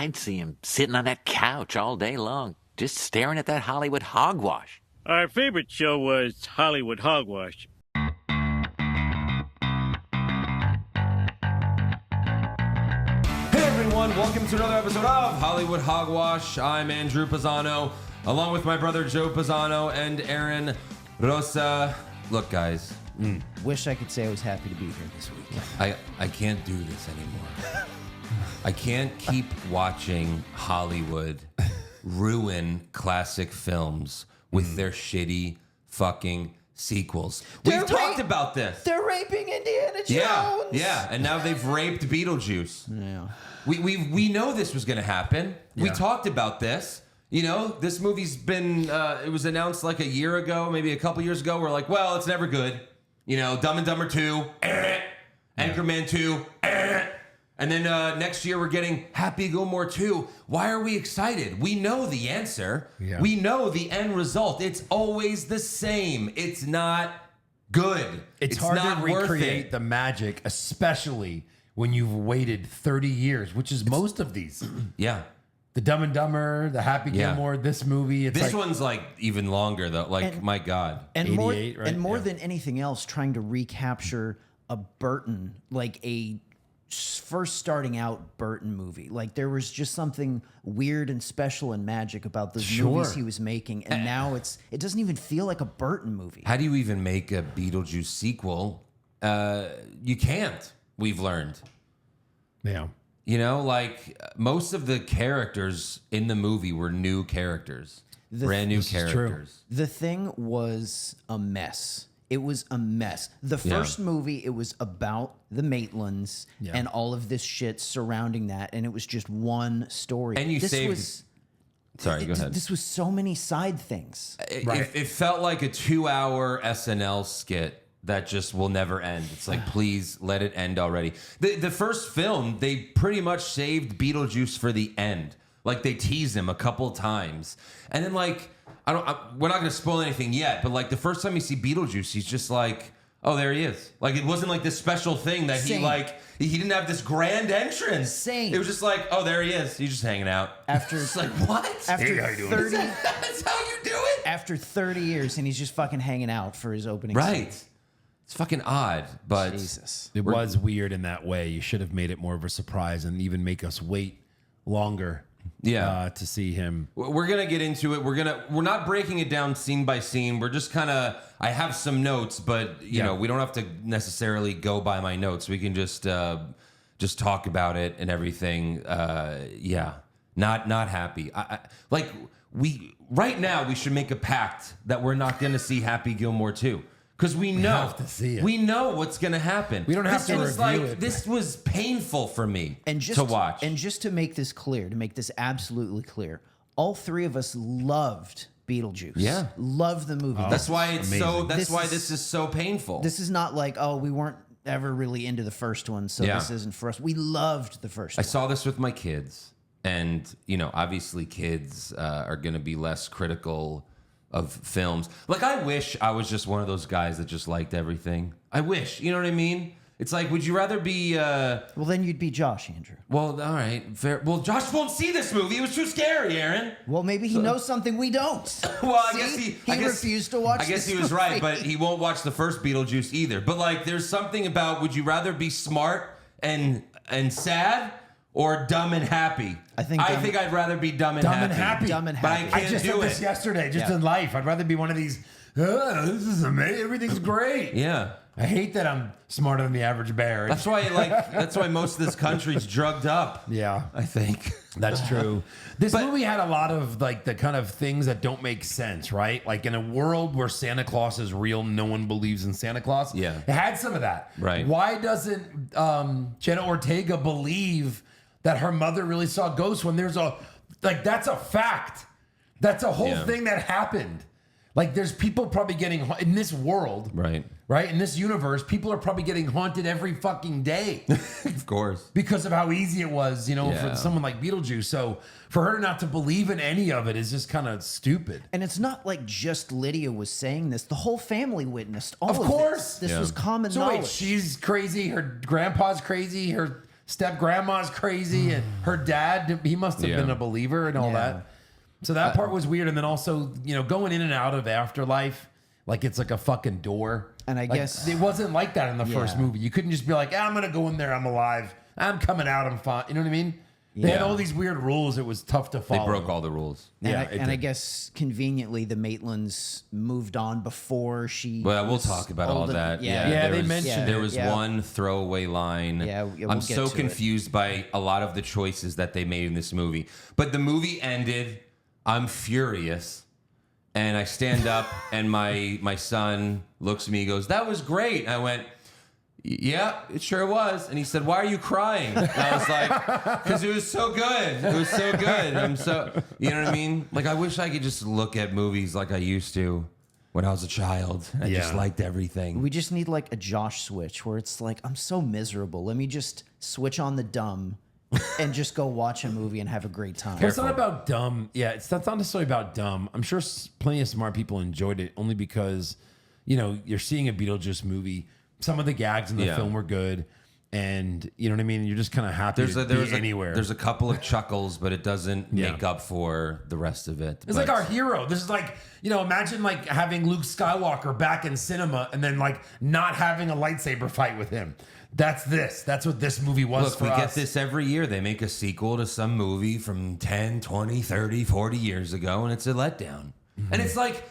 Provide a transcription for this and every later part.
I'd see him sitting on that couch all day long, just staring at that Hollywood hogwash. Our favorite show was Hollywood Hogwash. Hey everyone, welcome to another episode of Hollywood Hogwash. I'm Andrew Pisano, along with my brother Joe Pisano and Aaron Rosa. Look, guys. Wish I could say I was happy to be here this week. I can't do this anymore. I can't keep watching Hollywood ruin classic films with their shitty fucking sequels. We've talked about this. They're raping Indiana Jones. Yeah, and now they've raped Beetlejuice. Yeah. We know this was going to happen. Yeah. We talked about this. You know, this movie's been, it was announced like a year ago, maybe a couple years ago. We're like, well, it's never good. You know, Dumb and Dumber 2, Anchorman 2, and then next year we're getting Happy Gilmore 2. Why are we excited? We know the answer. Yeah. We know the end result. It's always the same. It's not good. It's hard not to recreate the magic, especially when you've waited 30 years, which is most of these. Yeah. The Dumb and Dumber, the Happy Gilmore, this movie. This one's like even longer though. Like, my God. And more than anything else, trying to recapture a Burton, like a first starting out Burton movie. Like there was just something weird and special and magic about those movies he was making. And now it doesn't even feel like a Burton movie. How do you even make a Beetlejuice sequel? You can't, we've learned. Yeah. You know, like most of the characters in the movie were new characters, brand new characters. The Thing was a mess. It was a mess. The first movie, it was about the Maitlands and all of this shit surrounding that, and it was just one story. And Sorry, go ahead. This was so many side things. It felt like a 2-hour SNL skit that just will never end. It's like, please let it end already. The first film, they pretty much saved Beetlejuice for the end. Like they teased him a couple times, and then like we're not gonna spoil anything yet, but like the first time you see Beetlejuice, he's just like, oh, there he is. Like it wasn't like this special thing that he didn't have this grand entrance. It was just like, oh, there he is. He's just hanging out. It's like, what? After 30, that's how you do it. After 30 years, and he's just fucking hanging out for his opening. Right. Scene. It's fucking odd, but Jesus. It was weird in that way. You should have made it more of a surprise and even make us wait longer. To see him. We're gonna get into it. We're not breaking it down scene by scene. We're just kind of. I have some notes, but you know we don't have to necessarily go by my notes. We can just talk about it and everything. Not happy. Right now we should make a pact that we're not gonna see Happy Gilmore 2. Because we have to see it. We know what's going to happen. We don't have to review it. This was painful for me to watch. And just to make this clear, to make this absolutely clear, all three of us loved Beetlejuice. Yeah. Loved the movie. That's why it's amazing. this is so painful. This is not like, oh, we weren't ever really into the first one, so this isn't for us. We loved the first one. I saw this with my kids. And, you know, obviously kids are going to be less critical of films. Like, I wish I was just one of those guys that just liked everything. I wish, you know what I mean? It's like, would you rather be... Well, then you'd be Josh, Andrew. Well, all right. Fair. Well, Josh won't see this movie. It was too scary, Aaron. Well, maybe he knows something we don't. Well, I guess he refused to watch. I guess he was right, but he won't watch the first Beetlejuice either. But like, there's something about, would you rather be smart and sad or dumb and happy? I think I'd rather be dumb and happy. Dumb and happy. But I can't do it. This yesterday, in life. I'd rather be one of these. This is amazing. Everything's great. Yeah. I hate that I'm smarter than the average bear. That's why most of this country's drugged up. Yeah, I think that's true. This movie had a lot of like the kind of things that don't make sense, right? Like in a world where Santa Claus is real, no one believes in Santa Claus. Yeah, it had some of that. Right? Why doesn't Jenna Ortega believe that her mother really saw ghosts when there's that's a fact. That's a whole thing that happened. Like there's people probably getting in this world, right? In this universe, people are probably getting haunted every fucking day. Of course. Because of how easy it was, for someone like Beetlejuice. So for her not to believe in any of it is just kind of stupid. And it's not like just Lydia was saying this. The whole family witnessed all of course. This was common knowledge. Wait, she's crazy. Her grandpa's crazy. Her step grandma's crazy, and her dad, he must have been a believer and all that. So that part was weird. And then also, going in and out of afterlife, like it's like a fucking door. And I guess it wasn't like that in the first movie. You couldn't just be like, I'm going to go in there, I'm alive. I'm coming out, I'm fine. You know what I mean? They had all these weird rules. It was tough to follow. They broke all the rules. And I guess conveniently the Maitlands moved on before she. Well, we'll talk about all that. They mentioned there was one throwaway line. We'll I'm get so to confused by a lot of the choices that they made in this movie. But the movie ended. I'm furious. And I stand up and my son looks at me and goes, "That was great." And I went, "Yeah, it sure was." And he said, "Why are you crying?" And I was like, "Because it was so good. It was so good." I'm so, you know what I mean? Like, I wish I could just look at movies like I used to when I was a child. And I just liked everything. We just need like a Josh switch where it's like, I'm so miserable. Let me just switch on the dumb and just go watch a movie and have a great time. But it's not about dumb. Yeah, it's not necessarily about dumb. I'm sure plenty of smart people enjoyed it only because, you're seeing a Beetlejuice movie. Some of the gags in the film were good, and you know what I mean. You're just kind of happy to be anywhere. There's a couple of chuckles, but it doesn't make up for the rest of it. It's like our hero. This is like, imagine like having Luke Skywalker back in cinema and then like not having a lightsaber fight with him. That's this. That's what this movie was. Look, for us. We get this every year. They make a sequel to some movie from 10, 20, 30, 40 years ago, and it's a letdown. And it's like,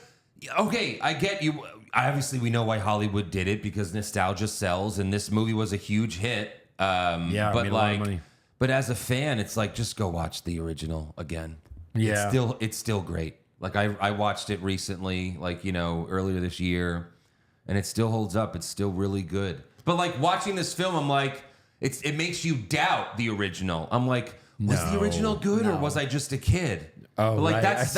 okay, I get you. Obviously, we know why Hollywood did it because nostalgia sells, and this movie was a huge hit. But made a lot of money. But as a fan, it's like, just go watch the original again. Yeah, it's still great. Like I watched it recently, like earlier this year, and it still holds up. It's still really good. But like watching this film, I'm like, it makes you doubt the original. I'm like, was the original good or was I just a kid? Oh, but like right. that's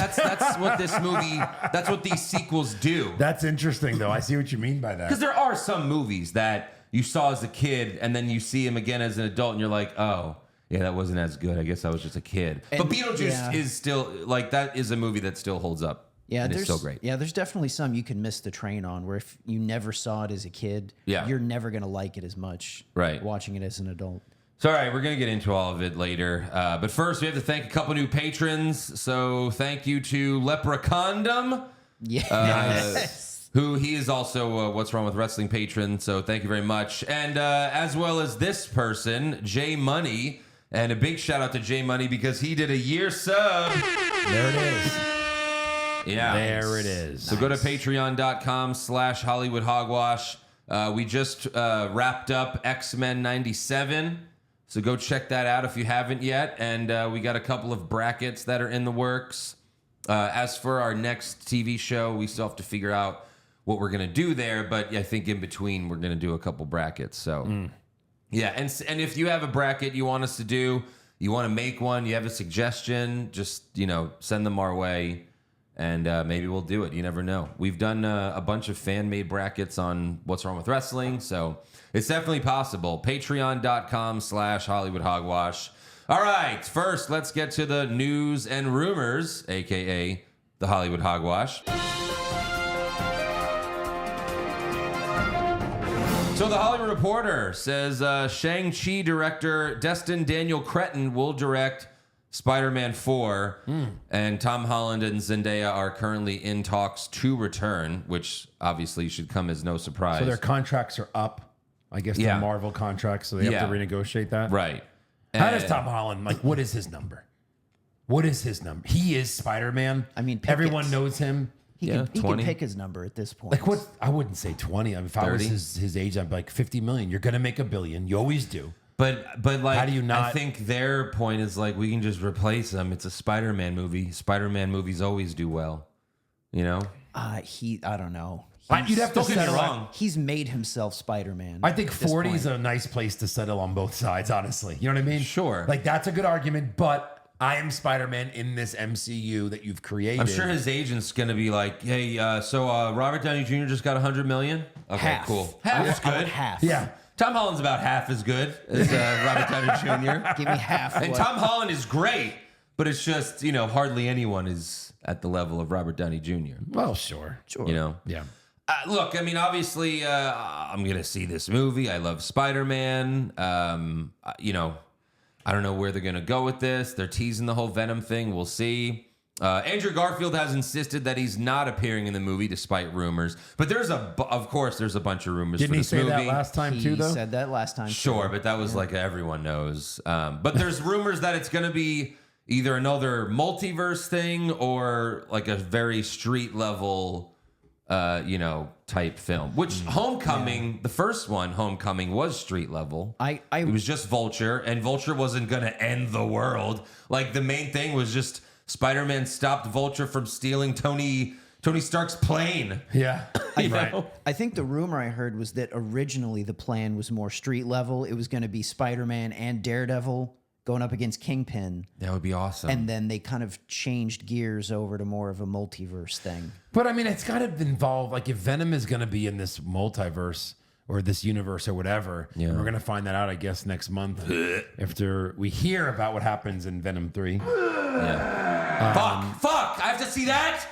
what this movie. That's what these sequels do. That's interesting, though. I see what you mean by that. Because there are some movies that you saw as a kid and then you see them again as an adult, and you're like, oh, yeah, that wasn't as good. I guess I was just a kid. But Beetlejuice is still like that is a movie that still holds up. Yeah, and it's still great. Yeah, there's definitely some you can miss the train on where if you never saw it as a kid, you're never going to like it as much watching it as an adult. So, all right, we're going to get into all of it later. But first, we have to thank a couple new patrons. So, thank you to Leprechondom. Yes. Who he is also What's Wrong with Wrestling patron. So, thank you very much. And as well as this person, Jay Money. And a big shout out to Jay Money because he did a year sub. There it is. Yeah. There it is. So go to patreon.com/Hollywood Hogwash. We just wrapped up X-Men 97. So go check that out if you haven't yet. And we got a couple of brackets that are in the works. As for our next TV show, we still have to figure out what we're going to do there. But I think in between, we're going to do a couple brackets. So, yeah. And if you have a bracket you want us to do, you want to make one, you have a suggestion, just, send them our way. And maybe we'll do it. You never know. We've done a bunch of fan-made brackets on What's Wrong with Wrestling, so it's definitely possible. Patreon.com/Hollywood Hogwash. All right, first, let's get to the news and rumors, a.k.a. the Hollywood Hogwash. So the Hollywood Reporter says Shang-Chi director Destin Daniel Cretton will direct Spider-Man 4, and Tom Holland and Zendaya are currently in talks to return, which obviously should come as no surprise. So their contracts are up, I guess, the Marvel contracts, so they have to renegotiate that. Right. How does Tom Holland, what is his number? What is his number? He is Spider-Man. I mean, everyone knows him. He can pick his number at this point. Like what? I wouldn't say 20. I mean, if 30? I was his age, I'd be like 50 million. You're going to make $1 billion. You always do. But like, how do you not? I think their point is like, we can just replace them. It's a Spider-Man movie. Spider-Man movies always do well, I don't know. You'd have to settle wrong. He's made himself Spider-Man. I think 40 is a nice place to settle on both sides, honestly. You know what I mean? Sure. Like, that's a good argument, but I am Spider-Man in this MCU that you've created. I'm sure his agent's going to be like, hey, so Robert Downey Jr. just got $100 million? Okay, half. Cool. Half is good. Half. Yeah. Tom Holland's about half as good as Robert Downey Jr. Give me half. And Tom Holland is great, but it's just, hardly anyone is at the level of Robert Downey Jr. Well, sure. Yeah. Look, I mean, obviously, I'm gonna see this movie. I love Spider-Man. You know, I don't know where they're gonna go with this. They're teasing the whole Venom thing. We'll see. Andrew Garfield has insisted that he's not appearing in the movie, despite rumors. But of course, there's a bunch of rumors. Didn't for he this say movie. that last time too, He though? said that last time. Sure, too. but that was like everyone knows. But there's rumors that it's going to be either another multiverse thing or like a very street level, type film. Which Homecoming, the first one, Homecoming, was street level. It was just Vulture, and Vulture wasn't going to end the world. Like the main thing was just Spider-Man stopped Vulture from stealing Tony Stark's plane. Yeah. Right. I think the rumor I heard was that originally the plan was more street level. It was going to be Spider-Man and Daredevil going up against Kingpin. That would be awesome. And then they kind of changed gears over to more of a multiverse thing. But I mean, it's got to involve, like, if Venom is going to be in this multiverse or this universe or whatever, and we're going to find that out, I guess, next month after we hear about what happens in Venom 3. Fuck! I have to see that?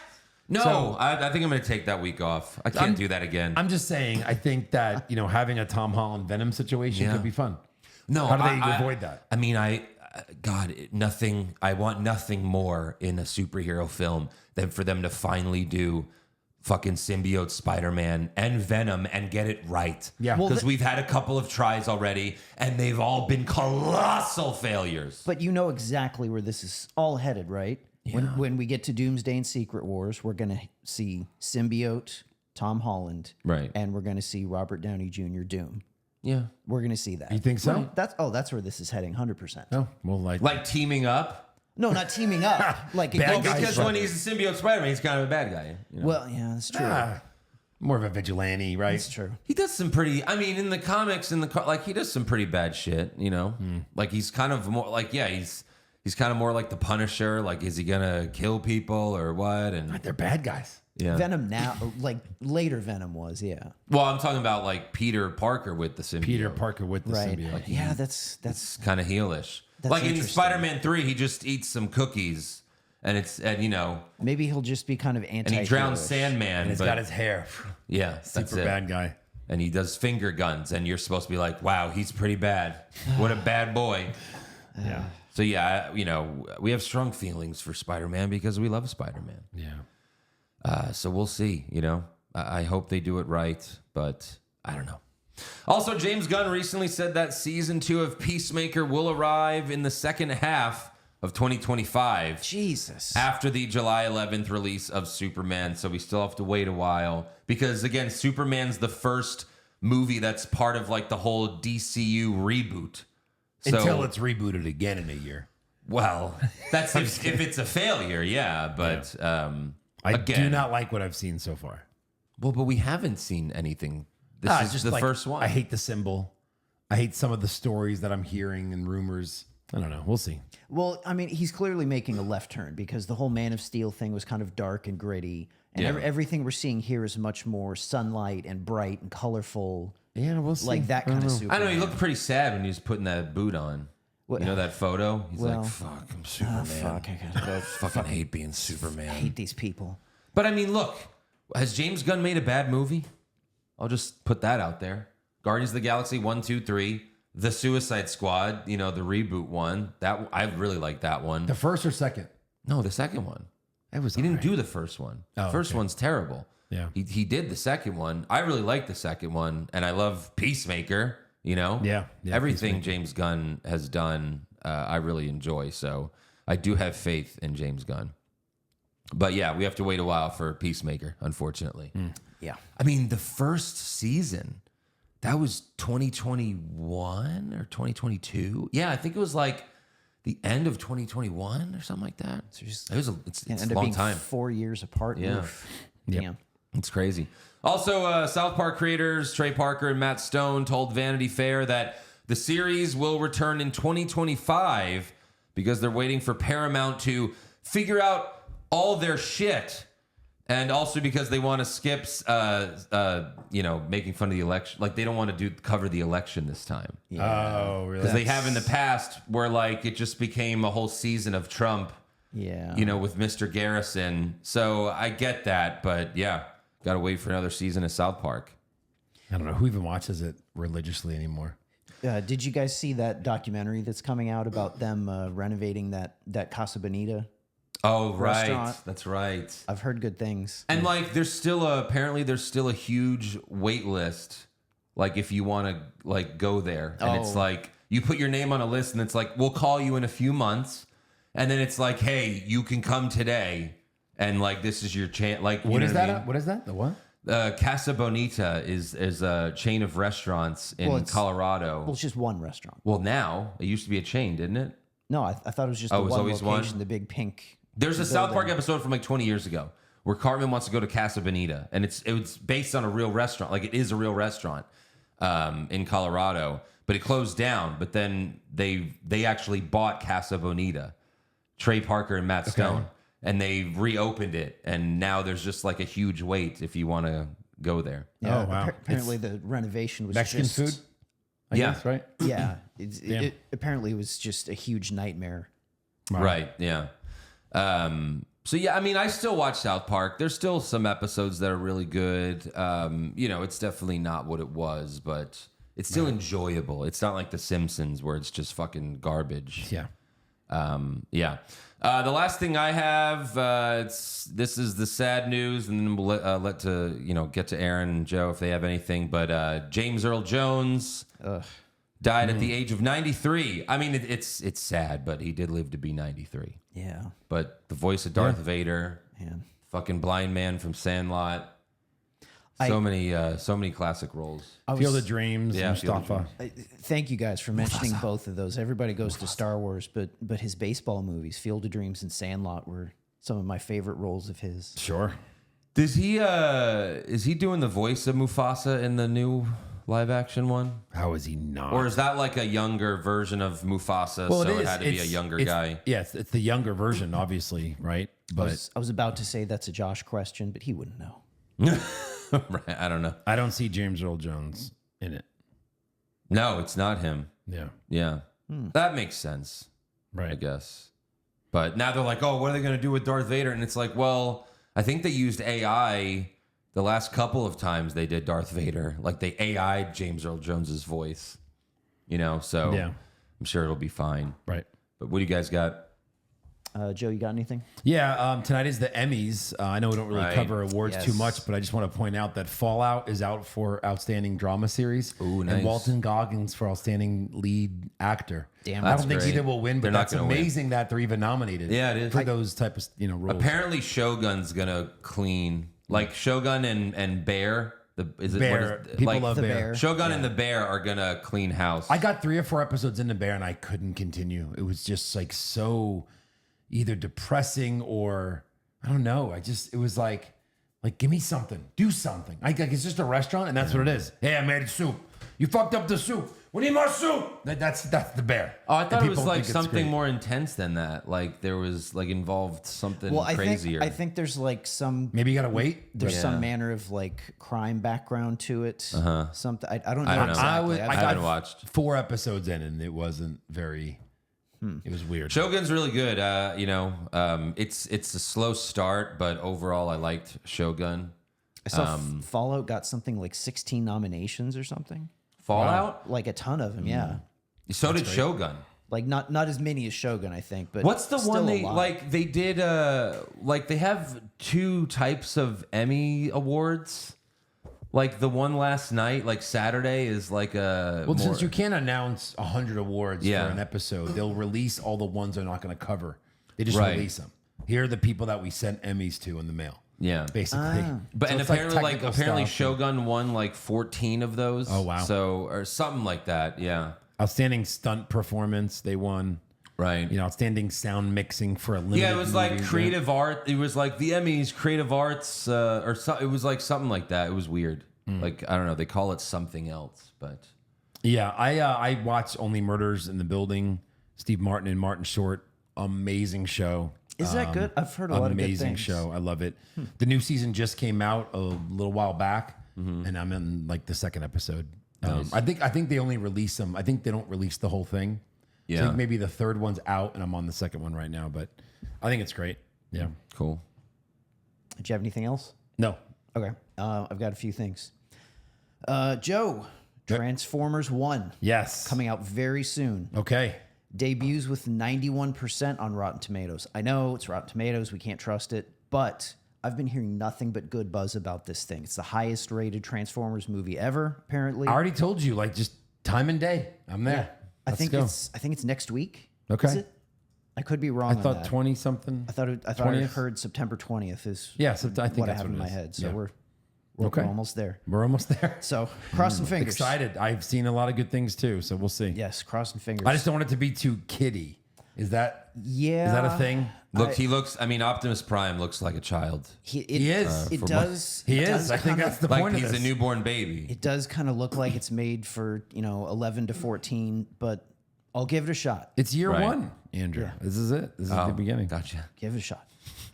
No, So- I think I'm going to take that week off. I can't do that again. I'm just saying, I think that, having a Tom Holland Venom situation could be fun. No, How do they avoid that? I mean, nothing. I want nothing more in a superhero film than for them to finally do fucking symbiote Spider-Man and Venom and get it right. Yeah. Because we've had a couple of tries already, and they've all been colossal failures. But you know exactly where this is all headed, right? When we get to Doomsday and Secret Wars, we're going to see symbiote Tom Holland. Right. And we're going to see Robert Downey Jr. Doom. Yeah. We're going to see that. You think so? That's where this is heading, 100%. Oh, well, Like teaming up. No, not teaming up. Like Bad Well, guys because like when he's a symbiote Spider-Man, he's kind of a bad guy. Well, yeah, that's true. More of a vigilante, right? That's true. He does some pretty. I mean, in the comics, he does some pretty bad shit. Like he's kind of more like he's kind of more like the Punisher. Like, is he gonna kill people or what? And They're bad guys. yeah. Venom now, like later Venom was, yeah. Well, I'm talking about like Peter Parker with the symbiote. Peter Parker with the Right. symbiote. Yeah, that's It's kind of heelish. That's Like in interesting. Spider-Man 3, he just eats some cookies, and maybe he'll just be kind of anti. and he drowns Sandman. And he's but- got his hair. yeah, that's Super it. bad guy. And he does finger guns, and you're supposed to be like, wow, he's pretty bad. What a bad boy. Yeah. So yeah, we have strong feelings for Spider-Man because we love Spider-Man. Yeah. So we'll see. I hope they do it right, but I don't know. Also, James Gunn recently said that season 2 of Peacemaker will arrive in the second half of 2025. Jesus. After the July 11th release of Superman. So we still have to wait a while because, again, Superman's the first movie that's part of like the whole DCU reboot. So, Until it's rebooted again in a year. well, that's if it's a failure, yeah. But I again, do not like what I've seen so far. well, but we haven't seen anything. This is just the like, first one. I hate the symbol. I hate some of the stories that I'm hearing and rumors. I don't know. We'll see. Well, I mean, he's clearly making a left turn because the whole Man of Steel thing was kind of dark and gritty. And Yeah. everything we're seeing here is much more sunlight and bright and colorful. Yeah, we'll see. Like that kind of Superman. I know he looked pretty sad when he was putting that boot on. What- You know that photo? He's Well, like, "Fuck, I'm Superman. Fuck, I gotta go. Fucking hate being Superman." hate these people. But I mean, look, has James Gunn made a bad movie? I'll just put that out there. Guardians of the Galaxy 1, 2, 3, The Suicide Squad, the reboot one. That I really like that one. The first or second? No, the second one. It was. He didn't do the first one. Oh, The first okay. one's terrible. Yeah. He did the second one. I really like the second one, and I love Peacemaker. Yeah, Everything Peacemaker. James Gunn has done, I really enjoy. So I do have faith in James Gunn. But yeah, we have to wait a while for Peacemaker, unfortunately. Yeah. I mean, the first season, that was 2021 or 2022. Yeah, I think it was like the end of 2021 or something like that. It's It a ended up long being time. 4 years apart. Yeah. Oof. Yep. Damn. It's crazy. Also, South Park creators Trey Parker and Matt Stone told Vanity Fair that the series will return in 2025 because they're waiting for Paramount to figure out all their shit. And also because they want to skip, making fun of the election. Like, they don't want to cover the election this time. Oh, really? Because they have in the past where, like, it just became a whole season of Trump, Yeah. with Mr. Garrison. So I get that. But, yeah, got to wait for another season of South Park. I don't know who even watches it religiously anymore. Did you guys see that documentary that's coming out about them renovating that Casa Bonita? Oh, right. Restaurant. That's right. I've heard good things. And like, apparently there's still a huge wait list. Like if you want to like go there, and it's like you put your name on a list, and it's like we'll call you in a few months, and then it's like, hey, you can come today, and like this is your chance. Like What is that? What is that? The what? Casa Bonita is a chain of restaurants in Colorado. Well, it's just one restaurant. Well, now it used to be a chain, didn't it? No, I thought it was just Oh, the it was one always location, one? the big pink. There's a South Park building. episode from like 20 years ago where Cartman wants to go to Casa Bonita, and it's based on a real restaurant. Like it is a real restaurant in Colorado, but it closed down. But then they actually bought Casa Bonita, Trey Parker and Matt Stone, and they reopened it, and now there's just like a huge wait if you want to go there. Yeah, Oh, wow. Apparently, the renovation was Mexican just, food? I Yeah. guess, right? Yeah, it apparently was just a huge nightmare. Right. Yeah. So yeah, I mean, I still watch South Park. There's still some episodes that are really good. It's definitely not what it was, but it's still enjoyable. It's not like The Simpsons where it's just fucking garbage. Yeah. Yeah. The last thing I have, this is the sad news, and then we'll get to Aaron and Joe if they have anything. But James Earl Jones died at the age of 93. I mean, it's sad, but he did live to be 93. Yeah, But the voice of Darth Vader, man. fucking blind man from Sandlot, so many classic roles. Field of Dreams, Yeah, Field of Mustafa. Thank you guys for mentioning both of those. Everybody goes to Star Wars, but his baseball movies, Field of Dreams and Sandlot, were some of my favorite roles of his. Sure. Does he? Is he doing the voice of Mufasa in the new live action one? How is he not? Or is that like a younger version of Mufasa? So it had to be a younger guy. Yes, it's the younger version, obviously, right? But I was about to say that's a Josh question, but he wouldn't know. Right? I don't know. I don't see James Earl Jones in it. No, it's not him. Yeah. Yeah, that makes sense. Right. I guess. But now they're like, oh, what are they going to do with Darth Vader? And it's like, well, I think they used AI the last couple of times they did Darth Vader. Like they AI'd James Earl Jones's voice, so Yeah. I'm sure it'll be fine. Right. But what do you guys got? Joe, you got anything? Yeah, tonight is the Emmys. I know we don't really Right. cover awards Yes. too much, but I just want to point out that Fallout is out for Outstanding Drama Series. Ooh, nice. And Walton Goggins for Outstanding Lead Actor. Damn, I that's don't think great. either will win, They're but not that's gonna win. amazing that they're even nominated. Yeah, it is. For those type of roles. Apparently, Shogun's gonna clean. Like Shogun and Bear. Bear. People love The Bear. Bear. Shogun and the Bear are gonna clean house. I got 3 or 4 episodes into Bear and I couldn't continue. It was just like so either depressing or I don't know. It was like give me something, do something. Like it's just a restaurant and that's what it is. Hey, I made soup. You fucked up the soup. We need more soup. That's the Bear. Oh, I thought And it was people like think it's something great. more intense than that. Like there was like involved something Well, crazier. I think there's like some Maybe you gotta wait. there's Yeah. some manner of like crime background to it. Something I don't know I don't know. exactly. I haven't watched. 4 episodes in and it wasn't very. It was weird. Shogun's really good. It's a slow start, but overall, I liked Shogun. I saw Fallout got something like 16 nominations or something. Fallout. Like a ton of them, yeah. So did Shogun. Like not as many as Shogun, I think. But What's the still one a they lot. like? They did they have 2 types of Emmy awards. Like the one last night, like Saturday, is like a Well, more- since you can't announce 100 awards Yeah. for an episode, they'll release all the ones they're not going to cover. They just Right. release them. Here are the people that we sent Emmys to in the mail, yeah. basically. But So and it's apparently, technical apparently stuff. Shogun won like 14 of those. Oh, wow. So or something like that. Yeah. Outstanding stunt performance, they won. Right. Outstanding sound mixing for a limited Yeah, it was like movie. creative art. It was like the Emmys, creative arts, or so, it was like something like that. It was weird. Like I don't know. They call it something else, but Yeah, I watched Only Murders in the Building. Steve Martin and Martin Short, amazing show. Is that good? I've heard a lot of good Amazing things. show. I love it. The new season just came out a little while back, and I'm in like the 2nd episode. I think they only release them. I think they don't release the whole thing. I Yeah. think maybe the 3rd one's out, and I'm on the 2nd one right now. But I think it's great. Yeah. cool. Did you have anything else? No, Okay. I've got a few things. Joe, Transformers 1 Yes. coming out very soon. Okay. Debuts with 91% on Rotten Tomatoes. I know it's Rotten Tomatoes. We can't trust it. But I've been hearing nothing but good buzz about this thing. It's the highest rated Transformers movie ever, apparently. I already told you, like, just time and day. I'm there. I Let's think go. it's next week. Okay. Is it? I could be wrong I on thought that. 20 something. I thought I 20th? heard September 20th is Yeah, so I think what I that's have what in it my is. head. So Yeah. we're Okay. almost there. We're almost there. So crossing fingers. Excited. I've seen a lot of good things too, so we'll see. Yes, crossing fingers. I just don't want it to be too kiddie. Is that a thing? Look, he looks. I mean, Optimus Prime looks like a child. He is. It for does. He it is. does I think kinda- that's the Like point of he's this. a newborn baby. It does kind of look like it's made for 11 to 14, but I'll give it a shot. It's year Right. one, Andrew. Yeah. This is it. This is the beginning. Gotcha. Give it a shot.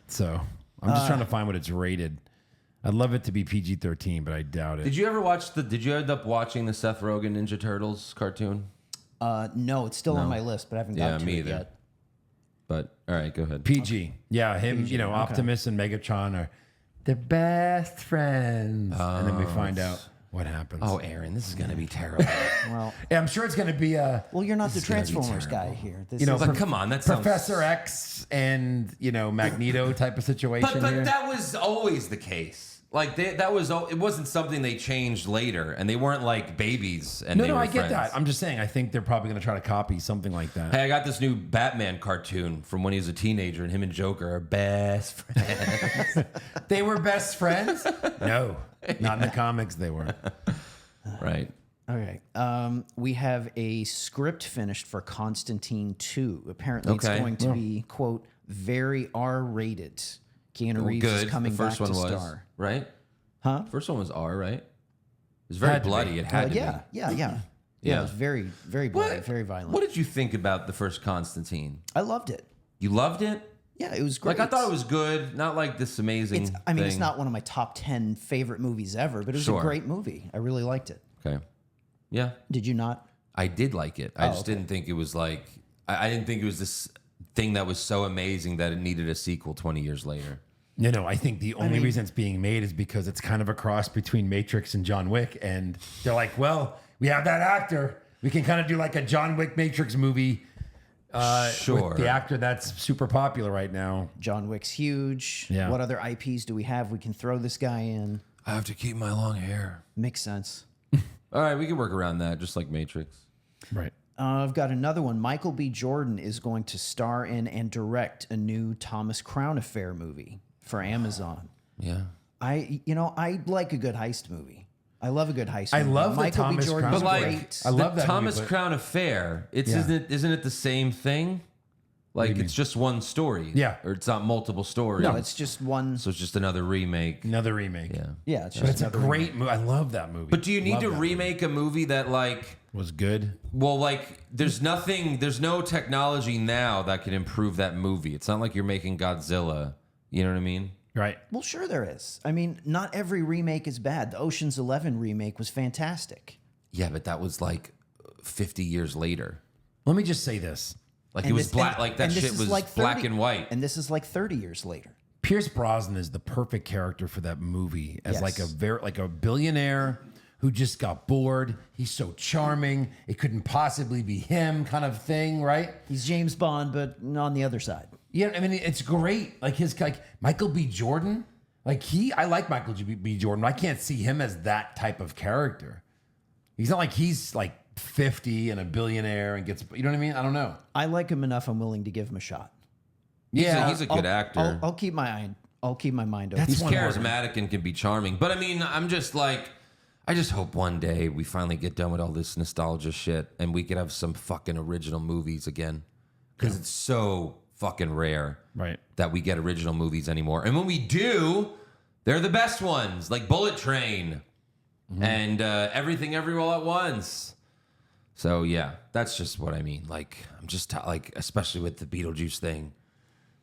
So I'm just trying to find what it's rated. I'd love it to be PG-13, but I doubt it. Did you ever watch the? Did you end up watching the Seth Rogen Ninja Turtles cartoon? No, it's still on my list, but I haven't Yeah, gotten to me it either. yet. But all right, go ahead. PG. Yeah, him, PG, okay. Optimus and Megatron are the best friends. And then we find out what happens. Oh, Aaron, this is gonna be terrible. Well, Yeah, I'm sure it's going to be well, you're not the is gonna be Transformers terrible. guy here. This You know, is- But come on, that sounds. Professor X and, Magneto type of situation But here. that was always the case. Like that was. It wasn't something they changed later, and they weren't like babies. And they No, were I get friends. that. I'm just saying, I think they're probably going to try to copy something like that. Hey, I got this new Batman cartoon from when he was a teenager, and him and Joker are best friends. They were best friends? No, not in the comics they were. Right. Okay. We have a script finished for Constantine 2. Apparently, Okay. it's going to be, quote, very R-rated. Keanu Reeves Good. is coming The first back one to was star. right. Huh? First one was R, right? It was very Had to be. bloody. It had to Yeah. be. Yeah, Yeah. it was very, very bloody, very violent. What did you think about the first Constantine? I loved it. You loved it? Yeah, it was great. Like I thought it was good, not like this amazing. It's, I mean, it's thing. not one of my top 10 favorite movies ever, but it was Sure. a great movie. I really liked it. Okay. Yeah, Did you not? I did like it. I just okay. didn't think it was like. I didn't think it was this thing that was so amazing that it needed a sequel 20 years later. No, I think the only reason it's being made is because it's kind of a cross between Matrix and John Wick. And they're like, well, we have that actor. We can kind of do like a John Wick Matrix movie. Sure. With the actor that's super popular right now. John Wick's huge. Yeah. What other IPs do we have? We can throw this guy in. I have to keep my long hair. Makes sense. All right, we can work around that, just like Matrix. Right. I've got another one. Michael B. Jordan is going to star in and direct a new Thomas Crown Affair movie for Amazon. Yeah. I like a good heist movie. I love a good heist I movie. love the Michael Thomas B. Jordan's Crown But like, great. I love the that Thomas movie, but- Crown Affair. It's Yeah. isn't it the same thing? Like do you it's just one story. Yeah. Or it's not multiple stories. No, it's just one. so it's just another remake. Another remake. Yeah. Yeah, it's But just it's a another great movie. I love that movie. But do you need Love to that remake a movie that like was good. well like there's no technology now that can improve that movie. It's not like you're making Godzilla. You know what I mean? Right. Well, sure there is. I mean, not every remake is bad. The Ocean's 11 remake was fantastic. Yeah, but that was like 50 years later. Let me just say this. Like And it was this- black and- like that and this shit is was like black 30 and white. And this is like 30 years later. Pierce Brosnan is the perfect character for that movie as Yes. like a billionaire who just got bored. He's so charming. It couldn't possibly be him kind of thing, right? He's James Bond, but on the other side. Yeah, I mean it's great. Like Michael B. Jordan, I like Michael B. Jordan. I can't see him as that type of character. He's not like he's like 50 and a billionaire and gets, you know what I mean? I don't know. I like him enough. I'm willing to give him a shot. He's a good actor. I'll keep my mind open. That's He's one charismatic and can be charming. But I mean, I'm just like, I just hope one day we finally get done with all this nostalgia shit and we could have some fucking original movies again. Because it's so fucking rare Right. that we get original movies anymore. And when we do, they're the best ones, like Bullet Train and Everything Everywhere All at Once. So yeah, that's just what I mean. Like, I'm just like, especially with the Beetlejuice thing.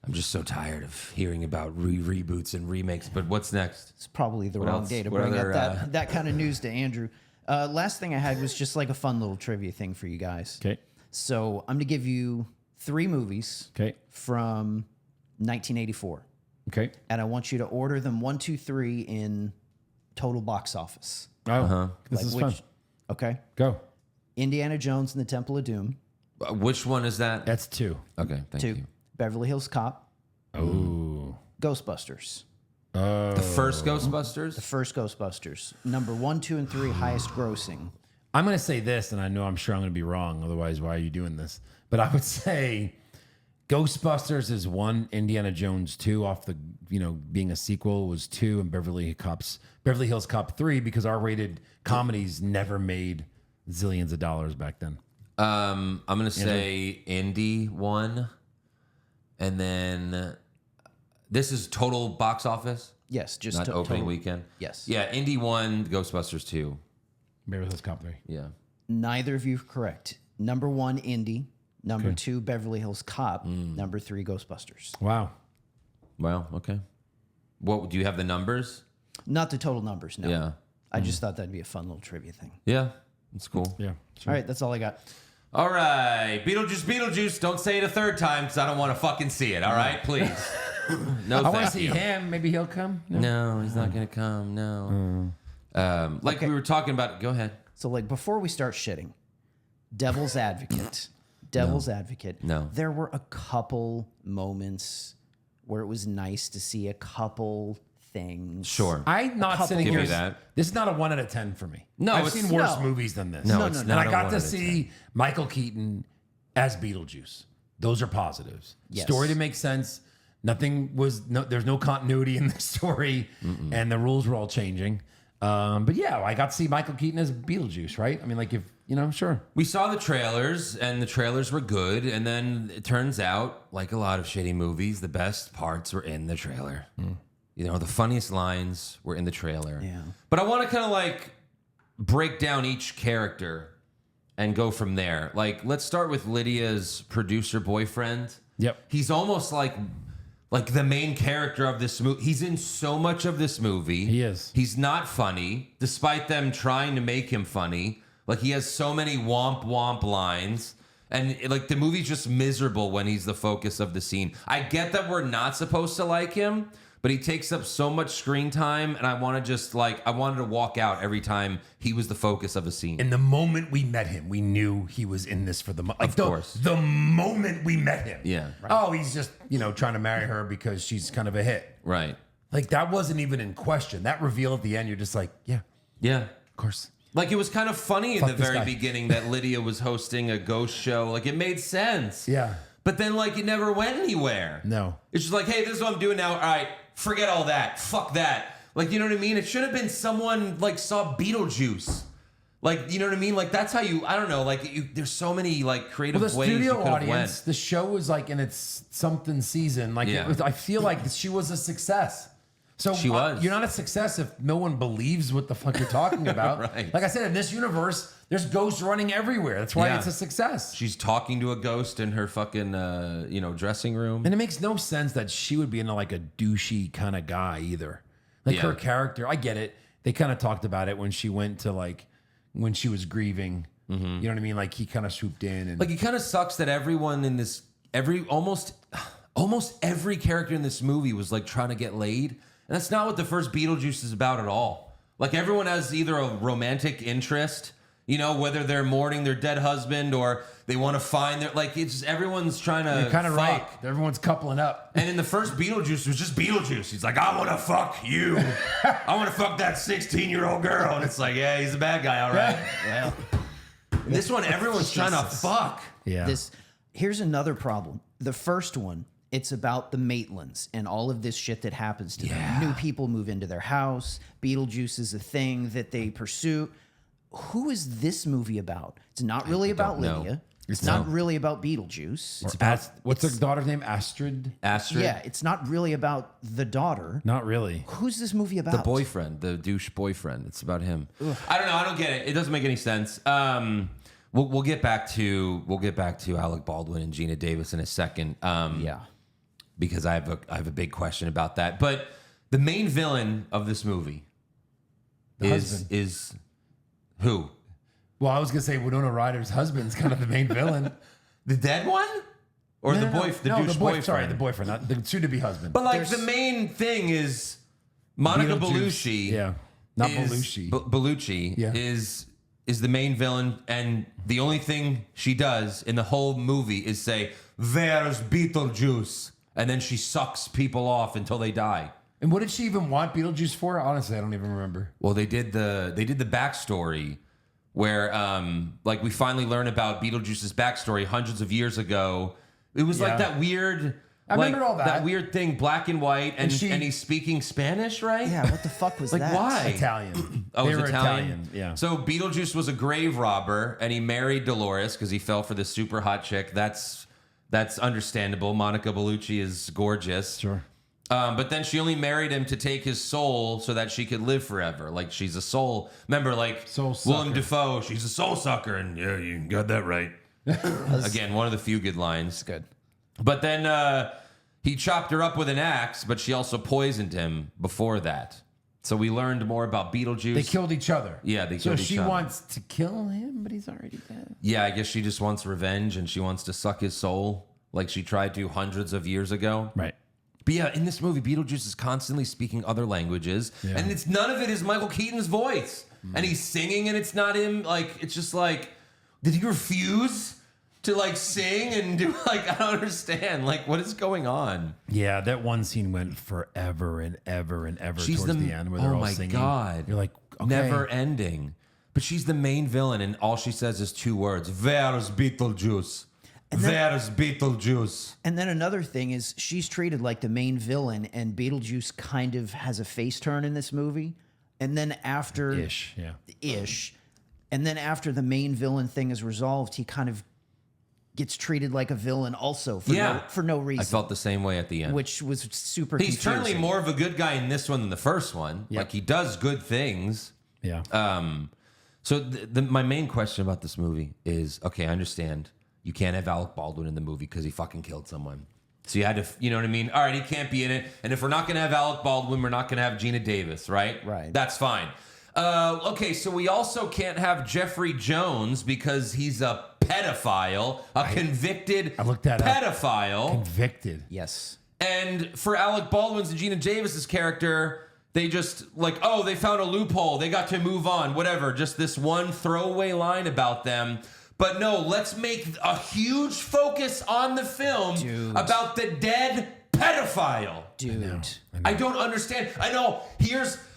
I'm just so tired of hearing about reboots and remakes. But what's next? It's probably the What wrong else? day to What bring other, up that kind of news to Andrew. Last thing I had was just like a fun little trivia thing for you guys. Okay. So I'm going to give you 3 movies Okay. from 1984. Okay. And I want you to order them 1, 2, 3 in total box office. Oh, this Like is which, fun. Okay. Go. Indiana Jones and the Temple of Doom. Which one is that? That's 2. Okay, thank 2. you. Beverly Hills Cop. Oh. Ghostbusters. The first Ghostbusters? The first Ghostbusters. Number 1, 2, and 3 highest grossing. I'm going to say this, and I'm sure I'm going to be wrong. Otherwise, why are you doing this? But I would say Ghostbusters is 1, Indiana Jones 2 off the, being a sequel was 2, and Beverly Hills Cop 3 because R-rated comedies never made zillions of dollars back then. I'm going to say Indy 1, and then this is total box office, Yes, just not opening total. weekend. Yes. Yeah, Indy 1, Ghostbusters 2. Beverly Hills Cop 3. Yeah. Neither of you are correct. Number 1, Indy. Number 2, Beverly Hills Cop. Number 3, Ghostbusters. Wow. Well, okay. What do you have the numbers? Not the total numbers, no. Yeah. I just thought that'd be a fun little trivia thing. Yeah, it's cool. Yeah. Sure. All right, that's all I got. All right, Beetlejuice. Don't say it a third time because I don't want to fucking see it. All right, please. No, I want to thank see you. him. Maybe he'll come. No, he's not gonna come. No. Like we were talking about. Go ahead. So, like, before we start shitting, Devil's Advocate. Devil's Advocate. No. There were a couple moments where it was nice to see a couple things. Sure. I'm not sitting Give here. me that. This is not a 1 out of 10 for me. No, I've it's- seen worse no. movies than this. No, it's And not I a got 1 to out of see Michael Keaton as Beetlejuice. Those are positives. Yes. Story to make sense. There's no continuity in the story, and the rules were all changing. But yeah, I got to see Michael Keaton as Beetlejuice, right? I mean, like if sure. We saw the trailers, and the trailers were good. And then it turns out, like a lot of shitty movies, the best parts were in the trailer. The funniest lines were in the trailer. Yeah. But I want to kind of like break down each character and go from there. Like, let's start with Lydia's producer boyfriend. Yep. He's almost like the main character of this movie. He's in so much of this movie. He is. He's not funny, despite them trying to make him funny. Like, he has so many womp womp lines. And like the movie's just miserable when he's the focus of the scene. I get that we're not supposed to like him, but he takes up so much screen time, and I wanted to walk out every time he was the focus of a scene. And the moment we met him, we knew he was in this for Of course. The moment we met him. Yeah. Oh, he's just, trying to marry her because she's kind of a hit. Right. Like that wasn't even in question. That reveal at the end, you're just like, yeah, Yeah. of course. Like, it was kind of funny in Fuck the this very guy. beginning that Lydia was hosting a ghost show. Like, it made sense. Yeah. But then, like, it never went anywhere. No. It's just like, hey, this is what I'm doing now. All right, forget all that. Fuck that. Like, you know what I mean? It should have been someone, like, saw Beetlejuice. Like, you know what I mean? Like, that's how you, I don't know, like, there's so many, like, creative Well, the ways you studio could have audience, went. the show was like in its something season. Like Yeah. I feel like she was a success. So She was. You're not a success if no one believes what the fuck you're talking about. Right. Like I said, in this universe, there's ghosts running everywhere. That's why Yeah. it's a success. She's talking to a ghost in her fucking, dressing room. And it makes no sense that she would be into like a douchey kind of guy either. Like Yeah. her character, I get it. They kind of talked about it when she went to like when she was grieving. You know what I mean? Like he kind of swooped in and Like, it kind of sucks that everyone in this, almost every character in this movie was like trying to get laid. And that's not what the first Beetlejuice is about at all. Like, everyone has either a romantic interest, whether they're mourning their dead husband or they want to find their, like, it's just everyone's trying to you're kind of fuck. right. Everyone's coupling up. And in the first Beetlejuice, it was just Beetlejuice. He's like, I want to fuck you. I want to fuck that 16-year-old girl. And it's like, yeah, he's a bad guy, all right. Well, in this one, everyone's trying to fuck. Yeah. Here's another problem. The first one, it's about the Maitlands and all of this shit that happens to them. New people move into their house. Beetlejuice is a thing that they pursue. Who is this movie about? It's not really about know. Lydia. It's not really about Beetlejuice. It's about What's her daughter's name? Astrid? Astrid. Yeah, it's not really about the daughter. Not really. Who's this movie about? The boyfriend, the douche boyfriend. It's about him. I don't know. I don't get it. It doesn't make any sense. We'll get back to Alec Baldwin and Gina Davis in a second. Yeah. Because I have a big question about that. But the main villain of this movie is who? Well, I was gonna say Winona Ryder's husband's kind of the main villain. The dead one, or the douche boyfriend? Sorry, the boyfriend, not the soon-to-be husband. But like the main thing is Monica Belushi. Yeah. Not is Belushi. Belushi Yeah. is the main villain, and the only thing she does in the whole movie is say, "Where's Beetlejuice?" And then she sucks people off until they die. And what did she even want Beetlejuice for? Honestly, I don't even remember. Well, they did the backstory where like we finally learn about Beetlejuice's backstory hundreds of years ago. It was like that weird I remember all that. weird thing, black and white, and he's speaking Spanish, right? Yeah, what the fuck was Like that? why? Italian. Oh, They it was were Italian? Yeah. So Beetlejuice was a grave robber, and he married Dolores because he fell for this super hot chick. That's understandable. Monica Bellucci is gorgeous. Sure. But then she only married him to take his soul so that she could live forever. Like she's a soul. Remember, like Soul Willem sucker. Dafoe, she's a soul sucker, and yeah, you got that right. Again, one of the few good lines. Good. But then he chopped her up with an axe, but she also poisoned him before that. So we learned more about Beetlejuice. They killed each other. Yeah, they killed each So she other. wants to kill him, but he's already dead. Yeah, I guess she just wants revenge, and she wants to suck his soul like she tried to hundreds of years ago. Right. But yeah, in this movie, Beetlejuice is constantly speaking other languages, and it's none of it is Michael Keaton's voice, and he's singing, and it's not him. Like it's just like, did he refuse to like sing and do like I don't understand. Like what is going on? Yeah, that one scene went forever and ever and ever towards the end where they're oh all my singing. god, You're like, okay. never ending. But she's the main villain, and all she says is two words: "Where's Beetlejuice? Where's Beetlejuice?" And then another thing is she's treated like the main villain, and Beetlejuice kind of has a face turn in this movie. And then after Ish, yeah. And then after the main villain thing is resolved, he kind of gets treated like a villain also for no reason. I felt the same way at the end. which was super He's confusing. certainly more of a good guy in this one than the first one. Like he does good things. Yeah. So my main question about this movie is, okay, I understand you can't have Alec Baldwin in the movie because he fucking killed someone. So you had to, you know what I mean? All right, he can't be in it. And if we're not going to have Alec Baldwin, we're not going to have Gina Davis, right? Right. That's fine. Okay, so we also can't have Jeffrey Jones because he's a pedophile, a convicted I looked that up. pedophile. Convicted. Yes. And for Alec Baldwin's and Gina Davis's character, they just like, oh, they found a loophole. They got to move on, whatever. Just this one throwaway line about them. But no, let's make a huge focus on the film about the dead pedophile. Dude. I don't understand. I know.